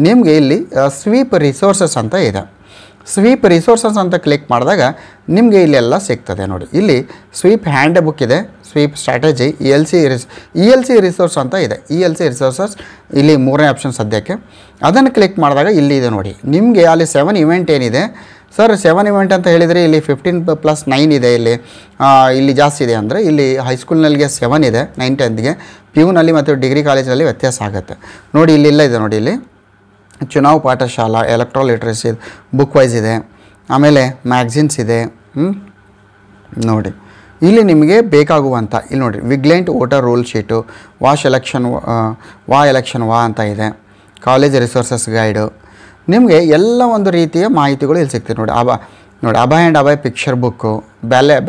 ನಿಮಗೆ ಇಲ್ಲಿ ಸ್ವೀಪ್ ರಿಸೋರ್ಸಸ್ ಅಂತ ಇದೆ. ಸ್ವೀಪ್ ರಿಸೋರ್ಸಸ್ ಅಂತ ಕ್ಲಿಕ್ ಮಾಡಿದಾಗ ನಿಮಗೆ ಇಲ್ಲೆಲ್ಲ ಸಿಗ್ತದೆ ನೋಡಿ. ಇಲ್ಲಿ ಸ್ವೀಪ್ ಹ್ಯಾಂಡ್ ಬುಕ್ ಇದೆ, ಸ್ವೀಪ್ ಸ್ಟ್ರಾಟಜಿ, ELC ರಿಸೋರ್ಸ್ ಅಂತ ಇದೆ. ELC ರಿಸೋರ್ಸಸ್ ಇಲ್ಲಿ 3ನೇ ಆಪ್ಷನ್ ಸದ್ಯಕ್ಕೆ. ಅದನ್ನು ಕ್ಲಿಕ್ ಮಾಡಿದಾಗ ಇಲ್ಲಿ ಇದೆ ನೋಡಿ, ನಿಮಗೆ ಅಲ್ಲಿ 7 ಇವೆಂಟ್ ಏನಿದೆ ಸರ್, 7 ಇವೆಂಟ್ ಅಂತ ಹೇಳಿದರೆ ಇಲ್ಲಿ 15+9 ಇದೆ. ಇಲ್ಲಿ ಜಾಸ್ತಿ ಇದೆ ಅಂದರೆ ಇಲ್ಲಿ ಹೈಸ್ಕೂಲ್ನಲ್ಲಿಗೆ 7 ಇದೆ, 9th 10th PUನಲ್ಲಿ ಮತ್ತು ಡಿಗ್ರಿ ಕಾಲೇಜಲ್ಲಿ ವ್ಯತ್ಯಾಸ ಆಗುತ್ತೆ ನೋಡಿ. ಇಲ್ಲೆಲ್ಲ ಇದೆ ನೋಡಿ, ಇಲ್ಲಿ Chunav Pathshala, electoral literacy book wise ಇದೆ, ಆಮೇಲೆ ಮ್ಯಾಗ್ಝಿನ್ಸ್ ಇದೆ ನೋಡಿ. ಇಲ್ಲಿ ನಿಮಗೆ ಬೇಕಾಗುವಂಥ ಇಲ್ಲಿ ನೋಡಿ, ವಿಗ್ಲೆಂಟ್ ವೋಟರ್ ರೂಲ್ ಶೀಟು, ಎಲೆಕ್ಷನ್ ಅಂತ ಇದೆ, ಕಾಲೇಜ್ ರಿಸೋರ್ಸಸ್ ಗೈಡು, ನಿಮಗೆ ಎಲ್ಲ ಒಂದು ರೀತಿಯ ಮಾಹಿತಿಗಳು ಇಲ್ಲಿ ಸಿಗ್ತದೆ ನೋಡಿ. ನೋಡಿ Abhay and Abhay picture book,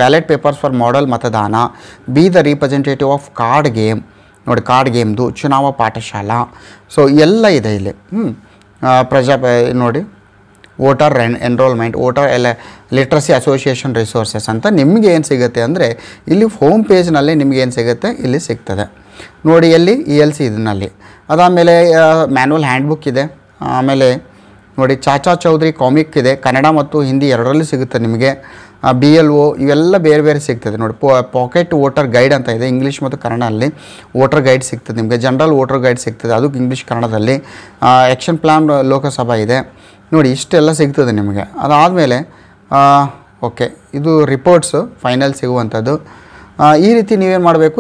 ballot papers for model ಮತದಾನ, be the representative of card game, ನೋಡಿ ಕಾರ್ಡ್ ಗೇಮ್ದು, ಚುನಾವ ಪಾಠಶಾಲಾ. ಸೊ ಎಲ್ಲ ಇದೆ ಇಲ್ಲಿ. ನೋಡಿ voter enrolment, voter literacy association resources ಅಂತ ನಿಮಗೆ ಏನು ಸಿಗುತ್ತೆ ಅಂದರೆ ಇಲ್ಲಿ ಹೋಮ್ ಪೇಜ್ನಲ್ಲಿ ನಿಮ್ಗೆ ಏನು ಸಿಗುತ್ತೆ ಇಲ್ಲಿ ಸಿಗ್ತದೆ ನೋಡಿ. ಎಲ್ಲಿ ELC ಇದನ್ನಲ್ಲಿ. ಅದಾದಮೇಲೆ ಮ್ಯಾನ್ಯಲ್ ಹ್ಯಾಂಡ್ಬುಕ್ ಇದೆ. ಆಮೇಲೆ ನೋಡಿ ಚಾಚಾ ಚೌಧರಿ ಕಾಮಿಕ್ ಇದೆ, ಕನ್ನಡ ಮತ್ತು ಹಿಂದಿ ಎರಡರಲ್ಲೂ ಸಿಗುತ್ತೆ ನಿಮಗೆ. BLO ಇವೆಲ್ಲ ಬೇರೆ ಬೇರೆ ಸಿಗ್ತದೆ ನೋಡಿ. ಪಾಕೆಟ್ ವೋಟರ್ ಗೈಡ್ ಅಂತ ಇದೆ, ಇಂಗ್ಲೀಷ್ ಮತ್ತು ಕನ್ನಡದಲ್ಲಿ ವೋಟರ್ ಗೈಡ್ ಸಿಗ್ತದೆ ನಿಮಗೆ. ಜನರಲ್ ವೋಟರ್ ಗೈಡ್ ಸಿಗ್ತದೆ, ಅದು ಇಂಗ್ಲೀಷ್ ಕನ್ನಡದಲ್ಲಿ. ಆ್ಯಕ್ಷನ್ ಪ್ಲ್ಯಾನ್ ಲೋಕಸಭಾ ಇದೆ ನೋಡಿ. ಇಷ್ಟೆಲ್ಲ ಸಿಗ್ತದೆ ನಿಮಗೆ. ಅದಾದಮೇಲೆ ಓಕೆ, ಇದು ರಿಪೋರ್ಟ್ಸು ಫೈನಲ್ ಸಿಗುವಂಥದ್ದು. ಈ ರೀತಿ ನೀವೇನು ಮಾಡಬೇಕು,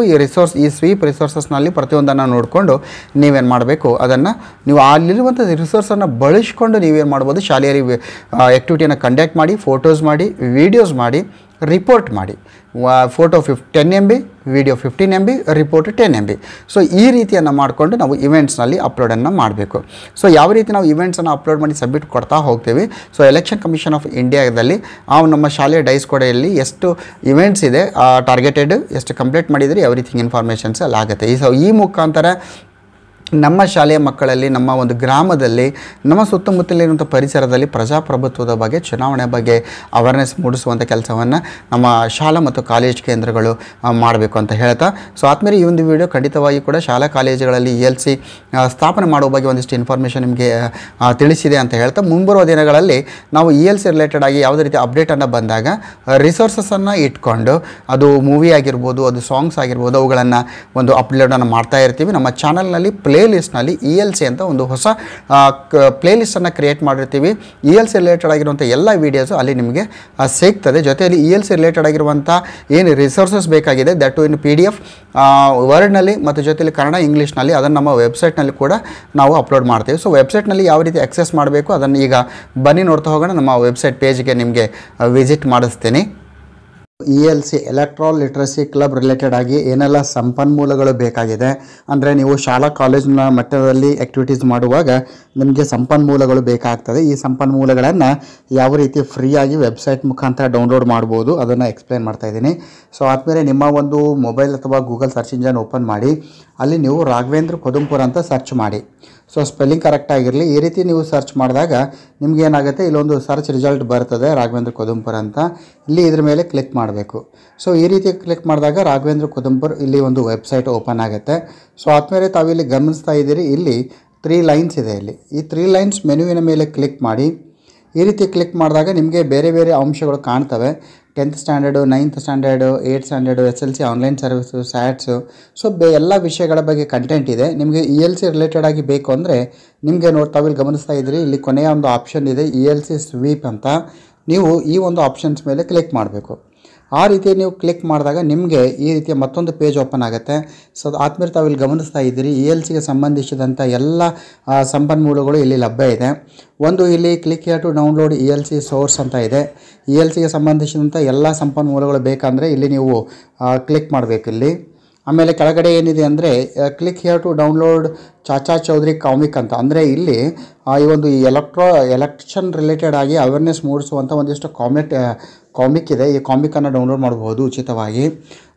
ಈ ಸ್ವೀಪ್ ರಿಸೋರ್ಸಸ್ನಲ್ಲಿ ಪ್ರತಿಯೊಂದನ್ನು ನೋಡಿಕೊಂಡು ನೀವೇನು ಮಾಡಬೇಕು, ಅದನ್ನು ನೀವು ಅಲ್ಲಿರುವಂಥ ರಿಸೋರ್ಸನ್ನು ಬಳಸ್ಕೊಂಡು ನೀವೇನು ಮಾಡ್ಬೋದು, ಶಾಲೆಯಲ್ಲಿ ಆ್ಯಕ್ಟಿವಿಟಿಯನ್ನು ಕಂಡಕ್ಟ್ ಮಾಡಿ, ಫೋಟೋಸ್ ಮಾಡಿ, ವೀಡಿಯೋಸ್ ಮಾಡಿ, ರಿಪೋರ್ಟ್ ಮಾಡಿ. Photo 10 MB, video 15 MB, report 10 MB. So ಈ ರೀತಿಯನ್ನು ಮಾಡಿಕೊಂಡು ನಾವು ಇವೆಂಟ್ಸ್ನಲ್ಲಿ ಅಪ್ಲೋಡನ್ನು ಮಾಡಬೇಕು. ಸೊ ಯಾವ ರೀತಿ ನಾವು ಇವೆಂಟ್ಸನ್ನು ಅಪ್ಲೋಡ್ ಮಾಡಿ ಸಬ್ಮಿಟ್ ಕೊಡ್ತಾ ಹೋಗ್ತೀವಿ. ಸೊ ಎಲೆಕ್ಷನ್ ಕಮಿಷನ್ ಆಫ್ ಇಂಡಿಯಾದಲ್ಲಿ ನಮ್ಮ ಶಾಲೆಯ ಡೈಸ್ ಕೊಡೆಯಲ್ಲಿ ಎಷ್ಟು ಇವೆಂಟ್ಸ್ ಇದೆ, ಟಾರ್ಗೆಟೆಡ್ ಎಷ್ಟು ಕಂಪ್ಲೀಟ್ ಮಾಡಿದರೆ ಎವ್ರಿಥಿಂಗ್ ಇನ್ಫಾರ್ಮೇಷನ್ಸ್ ಎಲ್ಲ ಆಗುತ್ತೆ. ಈ ಮುಖಾಂತರ ನಮ್ಮ ಶಾಲೆಯ ಮಕ್ಕಳಲ್ಲಿ, ನಮ್ಮ ಒಂದು ಗ್ರಾಮದಲ್ಲಿ, ನಮ್ಮ ಸುತ್ತಮುತ್ತಲಿರುವಂಥ ಪರಿಸರದಲ್ಲಿ ಪ್ರಜಾಪ್ರಭುತ್ವದ ಬಗ್ಗೆ, ಚುನಾವಣೆ ಬಗ್ಗೆ ಅವೇರ್ನೆಸ್ ಮೂಡಿಸುವಂಥ ಕೆಲಸವನ್ನು ನಮ್ಮ ಶಾಲಾ ಮತ್ತು ಕಾಲೇಜ್ ಕೇಂದ್ರಗಳು ಮಾಡಬೇಕು ಅಂತ ಹೇಳ್ತಾ, ಸೊ ಆದಮೇಲೆ ಈ ಒಂದು ವಿಡಿಯೋ ಖಂಡಿತವಾಗಿ ಕೂಡ ಶಾಲಾ ಕಾಲೇಜುಗಳಲ್ಲಿ ELC ಸ್ಥಾಪನೆ ಮಾಡುವ ಬಗ್ಗೆ ಒಂದಿಷ್ಟು ಇನ್ಫಾರ್ಮೇಷನ್ ನಿಮಗೆ ತಿಳಿಸಿದೆ ಅಂತ ಹೇಳ್ತಾ, ಮುಂಬರುವ ದಿನಗಳಲ್ಲಿ ನಾವು ELC ರಿಲೇಟೆಡ್ ಆಗಿ ಯಾವುದೇ ರೀತಿ ಅಪ್ಡೇಟನ್ನು ಬಂದಾಗ ರಿಸೋರ್ಸಸ್ಸನ್ನು ಇಟ್ಕೊಂಡು, ಅದು ಮೂವಿ ಆಗಿರ್ಬೋದು, ಅದು ಸಾಂಗ್ಸ್ ಆಗಿರ್ಬೋದು, ಅವುಗಳನ್ನು ಒಂದು ಅಪ್ಲೋಡನ್ನು ಮಾಡ್ತಾ ಇರ್ತೀವಿ. ನಮ್ಮ ಚಾನಲ್ನಲ್ಲಿ ಪ್ಲೇಲಿಸ್ಟ್ನಲ್ಲಿ ELC ಅಂತ ಒಂದು ಹೊಸ ಪ್ಲೇಲಿಸ್ಟನ್ನು ಕ್ರಿಯೇಟ್ ಮಾಡಿರ್ತೀವಿ. ELC ರಿಲೇಟೆಡ್ ಆಗಿರುವಂಥ ಎಲ್ಲ ವೀಡಿಯೋಸು ಅಲ್ಲಿ ನಿಮಗೆ ಸಿಗ್ತದೆ. ಜೊತೆಯಲ್ಲಿ ELC ರಿಲೇಟೆಡ್ ಆಗಿರುವಂಥ ಏನು ರಿಸೋರ್ಸಸ್ ಬೇಕಾಗಿದೆ, ದಟ್ ಇನ್ PDF ವರ್ಡ್ನಲ್ಲಿ ಮತ್ತು ಜೊತೆಯಲ್ಲಿ ಕನ್ನಡ, ಇಂಗ್ಲೀಷ್ನಲ್ಲಿ, ಅದನ್ನು ನಮ್ಮ ವೆಬ್ಸೈಟ್ನಲ್ಲಿ ಕೂಡ ನಾವು ಅಪ್ಲೋಡ್ ಮಾಡ್ತೀವಿ. ಸೊ ವೆಬ್ಸೈಟ್ನಲ್ಲಿ ಯಾವ ರೀತಿ ಆಕ್ಸೆಸ್ ಮಾಡಬೇಕು ಅದನ್ನು ಈಗ ಬನ್ನಿ ನೋಡ್ತಾ ಹೋಗೋಣ. ನಮ್ಮ ವೆಬ್ಸೈಟ್ ಪೇಜ್ಗೆ ನಿಮಗೆ ವಿಸಿಟ್ ಮಾಡಿಸ್ತೀನಿ. ELC electoral literacy club related ಆಗಿ ಏನೆಲ್ಲ ಸಂಪನ್ಮೂಲಗಳು ಬೇಕಾಗಿದೆ ಅಂದರೆ, ನೀವು ಶಾಲಾ ಕಾಲೇಜಿನ ಮಟ್ಟದಲ್ಲಿ ಆ್ಯಕ್ಟಿವಿಟೀಸ್ ಮಾಡುವಾಗ ನಿಮಗೆ ಸಂಪನ್ಮೂಲಗಳು ಬೇಕಾಗ್ತದೆ. ಈ ಸಂಪನ್ಮೂಲಗಳನ್ನು ಯಾವ ರೀತಿ ಫ್ರೀಯಾಗಿ ವೆಬ್ಸೈಟ್ ಮುಖಾಂತರ ಡೌನ್ಲೋಡ್ ಮಾಡ್ಬೋದು ಅದನ್ನು ಎಕ್ಸ್ಪ್ಲೇನ್ ಮಾಡ್ತಾ ಇದ್ದೀನಿ. ಸೊ ಆದಮೇಲೆ ನಿಮ್ಮ ಒಂದು ಮೊಬೈಲ್ ಅಥವಾ ಗೂಗಲ್ ಸರ್ಚ್ ಇಂಜನ್ ಓಪನ್ ಮಾಡಿ, ಅಲ್ಲಿ ನೀವು ರಾಘವೇಂದ್ರ ಕೊದಂಪುರ ಅಂತ ಸರ್ಚ್ ಮಾಡಿ. ಸೊ ಸ್ಪೆಲ್ಲಿಂಗ್ ಕರೆಕ್ಟಾಗಿರಲಿ. ಈ ರೀತಿ ನೀವು ಸರ್ಚ್ ಮಾಡಿದಾಗ ನಿಮ್ಗೆ ಏನಾಗುತ್ತೆ, ಇಲ್ಲೊಂದು ಸರ್ಚ್ ರಿಸಲ್ಟ್ ಬರ್ತದೆ ರಾಘವೇಂದ್ರ ಕೊದಂಪುರ ಅಂತ. ಇಲ್ಲಿ ಇದ್ರ ಮೇಲೆ ಕ್ಲಿಕ್ ಮಾಡಬೇಕು. ಸೊ ಈ ರೀತಿ ಕ್ಲಿಕ್ ಮಾಡಿದಾಗ ರಾಘವೇಂದ್ರ ಕೊದಂಪುರ ಇಲ್ಲಿ ಒಂದು ವೆಬ್ಸೈಟ್ ಓಪನ್ ಆಗುತ್ತೆ. ಸೊ ಆದಮೇಲೆ ತಾವಿಲ್ಲಿ ಗಮನಿಸ್ತಾ ಇದ್ದೀರಿ, ಇಲ್ಲಿ 3 ಲೈನ್ಸ್ ಇದೆ. ಇಲ್ಲಿ ಈ 3 ಲೈನ್ಸ್ ಮೆನುವಿನ ಮೇಲೆ ಕ್ಲಿಕ್ ಮಾಡಿ. ಈ ರೀತಿ ಕ್ಲಿಕ್ ಮಾಡಿದಾಗ ನಿಮಗೆ ಬೇರೆ ಬೇರೆ ಅಂಶಗಳು ಕಾಣ್ತವೆ. 10th standard, 9th standard, 8th standard, SLC online service, ಸ್ಯಾಟ್ಸು. ಸೊ ಎಲ್ಲ ವಿಷಯಗಳ ಬಗ್ಗೆ ಕಂಟೆಂಟ್ ಇದೆ. ನಿಮಗೆ ELC ರಿಲೇಟೆಡ್ ಆಗಿ ಬೇಕು ಅಂದರೆ ನಿಮಗೆ ತಾವಿಲ್ಲಿ ಗಮನಿಸ್ತಾ ಇದ್ದೀರಿ, ಇಲ್ಲಿ ಕೊನೆಯ ಒಂದು ಆಪ್ಷನ್ ಇದೆ ELC ಸ್ವೀಪ್ ಅಂತ. ನೀವು ಈ ಒಂದು ಆಪ್ಷನ್ಸ್ ಮೇಲೆ ಕ್ಲಿಕ್ ಮಾಡಬೇಕು. ಆ ರೀತಿ ನೀವು ಕ್ಲಿಕ್ ಮಾಡಿದಾಗ ನಿಮಗೆ ಈ ರೀತಿಯ ಮತ್ತೊಂದು ಪೇಜ್ ಓಪನ್ ಆಗುತ್ತೆ. ಸೊ ಆದಮೇಲೆ ತಾವಿಲ್ಲಿ ಗಮನಿಸ್ತಾ ಇದ್ದೀರಿ, ELCಗೆ ಸಂಬಂಧಿಸಿದಂಥ ಎಲ್ಲ ಸಂಪನ್ಮೂಲಗಳು ಇಲ್ಲಿ ಲಭ್ಯ ಇದೆ. ಒಂದು ಇಲ್ಲಿ click here to download ELC source ಅಂತ ಇದೆ. ELCಗೆ ಸಂಬಂಧಿಸಿದಂಥ ಎಲ್ಲ ಸಂಪನ್ಮೂಲಗಳು ಬೇಕಂದರೆ ಇಲ್ಲಿ ನೀವು ಕ್ಲಿಕ್ ಮಾಡಬೇಕು. ಇಲ್ಲಿ ಆಮೇಲೆ ಕೆಳಗಡೆ ಏನಿದೆ ಅಂದರೆ click here to download Chacha Chaudhary comic ಅಂತ. ಅಂದರೆ ಇಲ್ಲಿ ಈ ಒಂದು ಎಲೆಕ್ಷನ್ ರಿಲೇಟೆಡ್ ಆಗಿ ಅವೇರ್ನೆಸ್ ಮೂಡಿಸುವಂಥ ಒಂದಿಷ್ಟು ಕಾಮಿಕ್ ಇದೆ. ಈ ಕಾಮಿಕನ್ನು ಡೌನ್ಲೋಡ್ ಮಾಡಬಹುದು ಉಚಿತವಾಗಿ.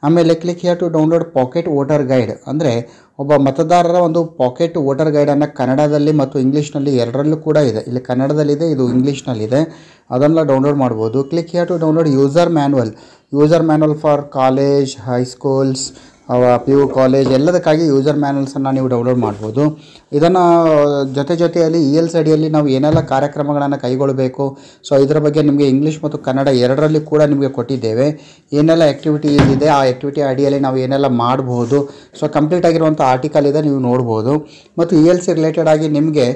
ಆಮೇಲೆ click here to download pocket voter guide, ಅಂದರೆ ಒಬ್ಬ ಮತದಾರರ ಒಂದು ಪಾಕೆಟ್ ವೋಟರ್ ಗೈಡನ್ನು ಕನ್ನಡದಲ್ಲಿ ಮತ್ತು ಇಂಗ್ಲೀಷ್ನಲ್ಲಿ ಎರಡರಲ್ಲೂ ಕೂಡ ಇದೆ. ಇಲ್ಲಿ ಕನ್ನಡದಲ್ಲಿದೆ, ಇದು ಇಂಗ್ಲೀಷ್ನಲ್ಲಿದೆ. ಅದನ್ನು ಡೌನ್ಲೋಡ್ ಮಾಡ್ಬೋದು. Click here to download user manual for college, high schools, PU college ಎಲ್ಲದಕ್ಕಾಗಿ ಯೂಸರ್ ಮ್ಯಾನ್ಯಲ್ಸನ್ನು ನೀವು ಡೌನ್ಲೋಡ್ ಮಾಡ್ಬೋದು. ಇದನ್ನು ಜೊತೆಯಲ್ಲಿ ELC ಅಡಿಯಲ್ಲಿ ನಾವು ಏನೆಲ್ಲ ಕಾರ್ಯಕ್ರಮಗಳನ್ನು ಕೈಗೊಳ್ಳಬೇಕು, ಸೊ ಇದರ ಬಗ್ಗೆ ನಿಮಗೆ ಇಂಗ್ಲೀಷ್ ಮತ್ತು ಕನ್ನಡ ಎರಡರಲ್ಲಿ ಕೂಡ ನಿಮಗೆ ಕೊಟ್ಟಿದ್ದೇವೆ. ಏನೆಲ್ಲ ಆ್ಯಕ್ಟಿವಿಟೀಸ್ ಇದೆ, ಆ ಆ್ಯಕ್ಟಿವಿಟಿ ಅಡಿಯಲ್ಲಿ ನಾವು ಏನೆಲ್ಲ ಮಾಡ್ಬೋದು, ಸೊ ಕಂಪ್ಲೀಟ್ ಆಗಿರುವಂಥ ಆರ್ಟಿಕಲ್ ಇದೆ, ನೀವು ನೋಡ್ಬೋದು. ಮತ್ತು ELC ರಿಲೇಟೆಡ್ ಆಗಿ ನಿಮಗೆ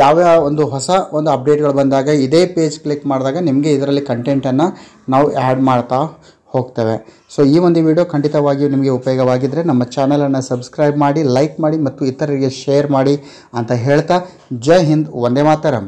ಯಾವ ಒಂದು ಹೊಸ ಒಂದು ಅಪ್ಡೇಟ್ಗಳು ಬಂದಾಗ ಇದೇ ಪೇಜ್ ಕ್ಲಿಕ್ ಮಾಡಿದಾಗ ನಿಮಗೆ ಇದರಲ್ಲಿ ಕಂಟೆಂಟನ್ನು ನಾವು ಆ್ಯಡ್ ಮಾಡ್ತಾ ಹೋಗ್ತೇವೆ. ಸೊ ಈ ಒಂದು ವಿಡಿಯೋ ಖಂಡಿತವಾಗಿಯೂ ನಿಮಗೆ ಉಪಯೋಗವಾಗಿದ್ದರೆ ನಮ್ಮ ಚಾನಲನ್ನು ಸಬ್ಸ್ಕ್ರೈಬ್ ಮಾಡಿ, ಲೈಕ್ ಮಾಡಿ ಮತ್ತು ಇತರರಿಗೆ ಶೇರ್ ಮಾಡಿ ಅಂತ ಹೇಳ್ತಾ, ಜೈ ಹಿಂದ್, ವಂದೇ ಮಾತರಂ.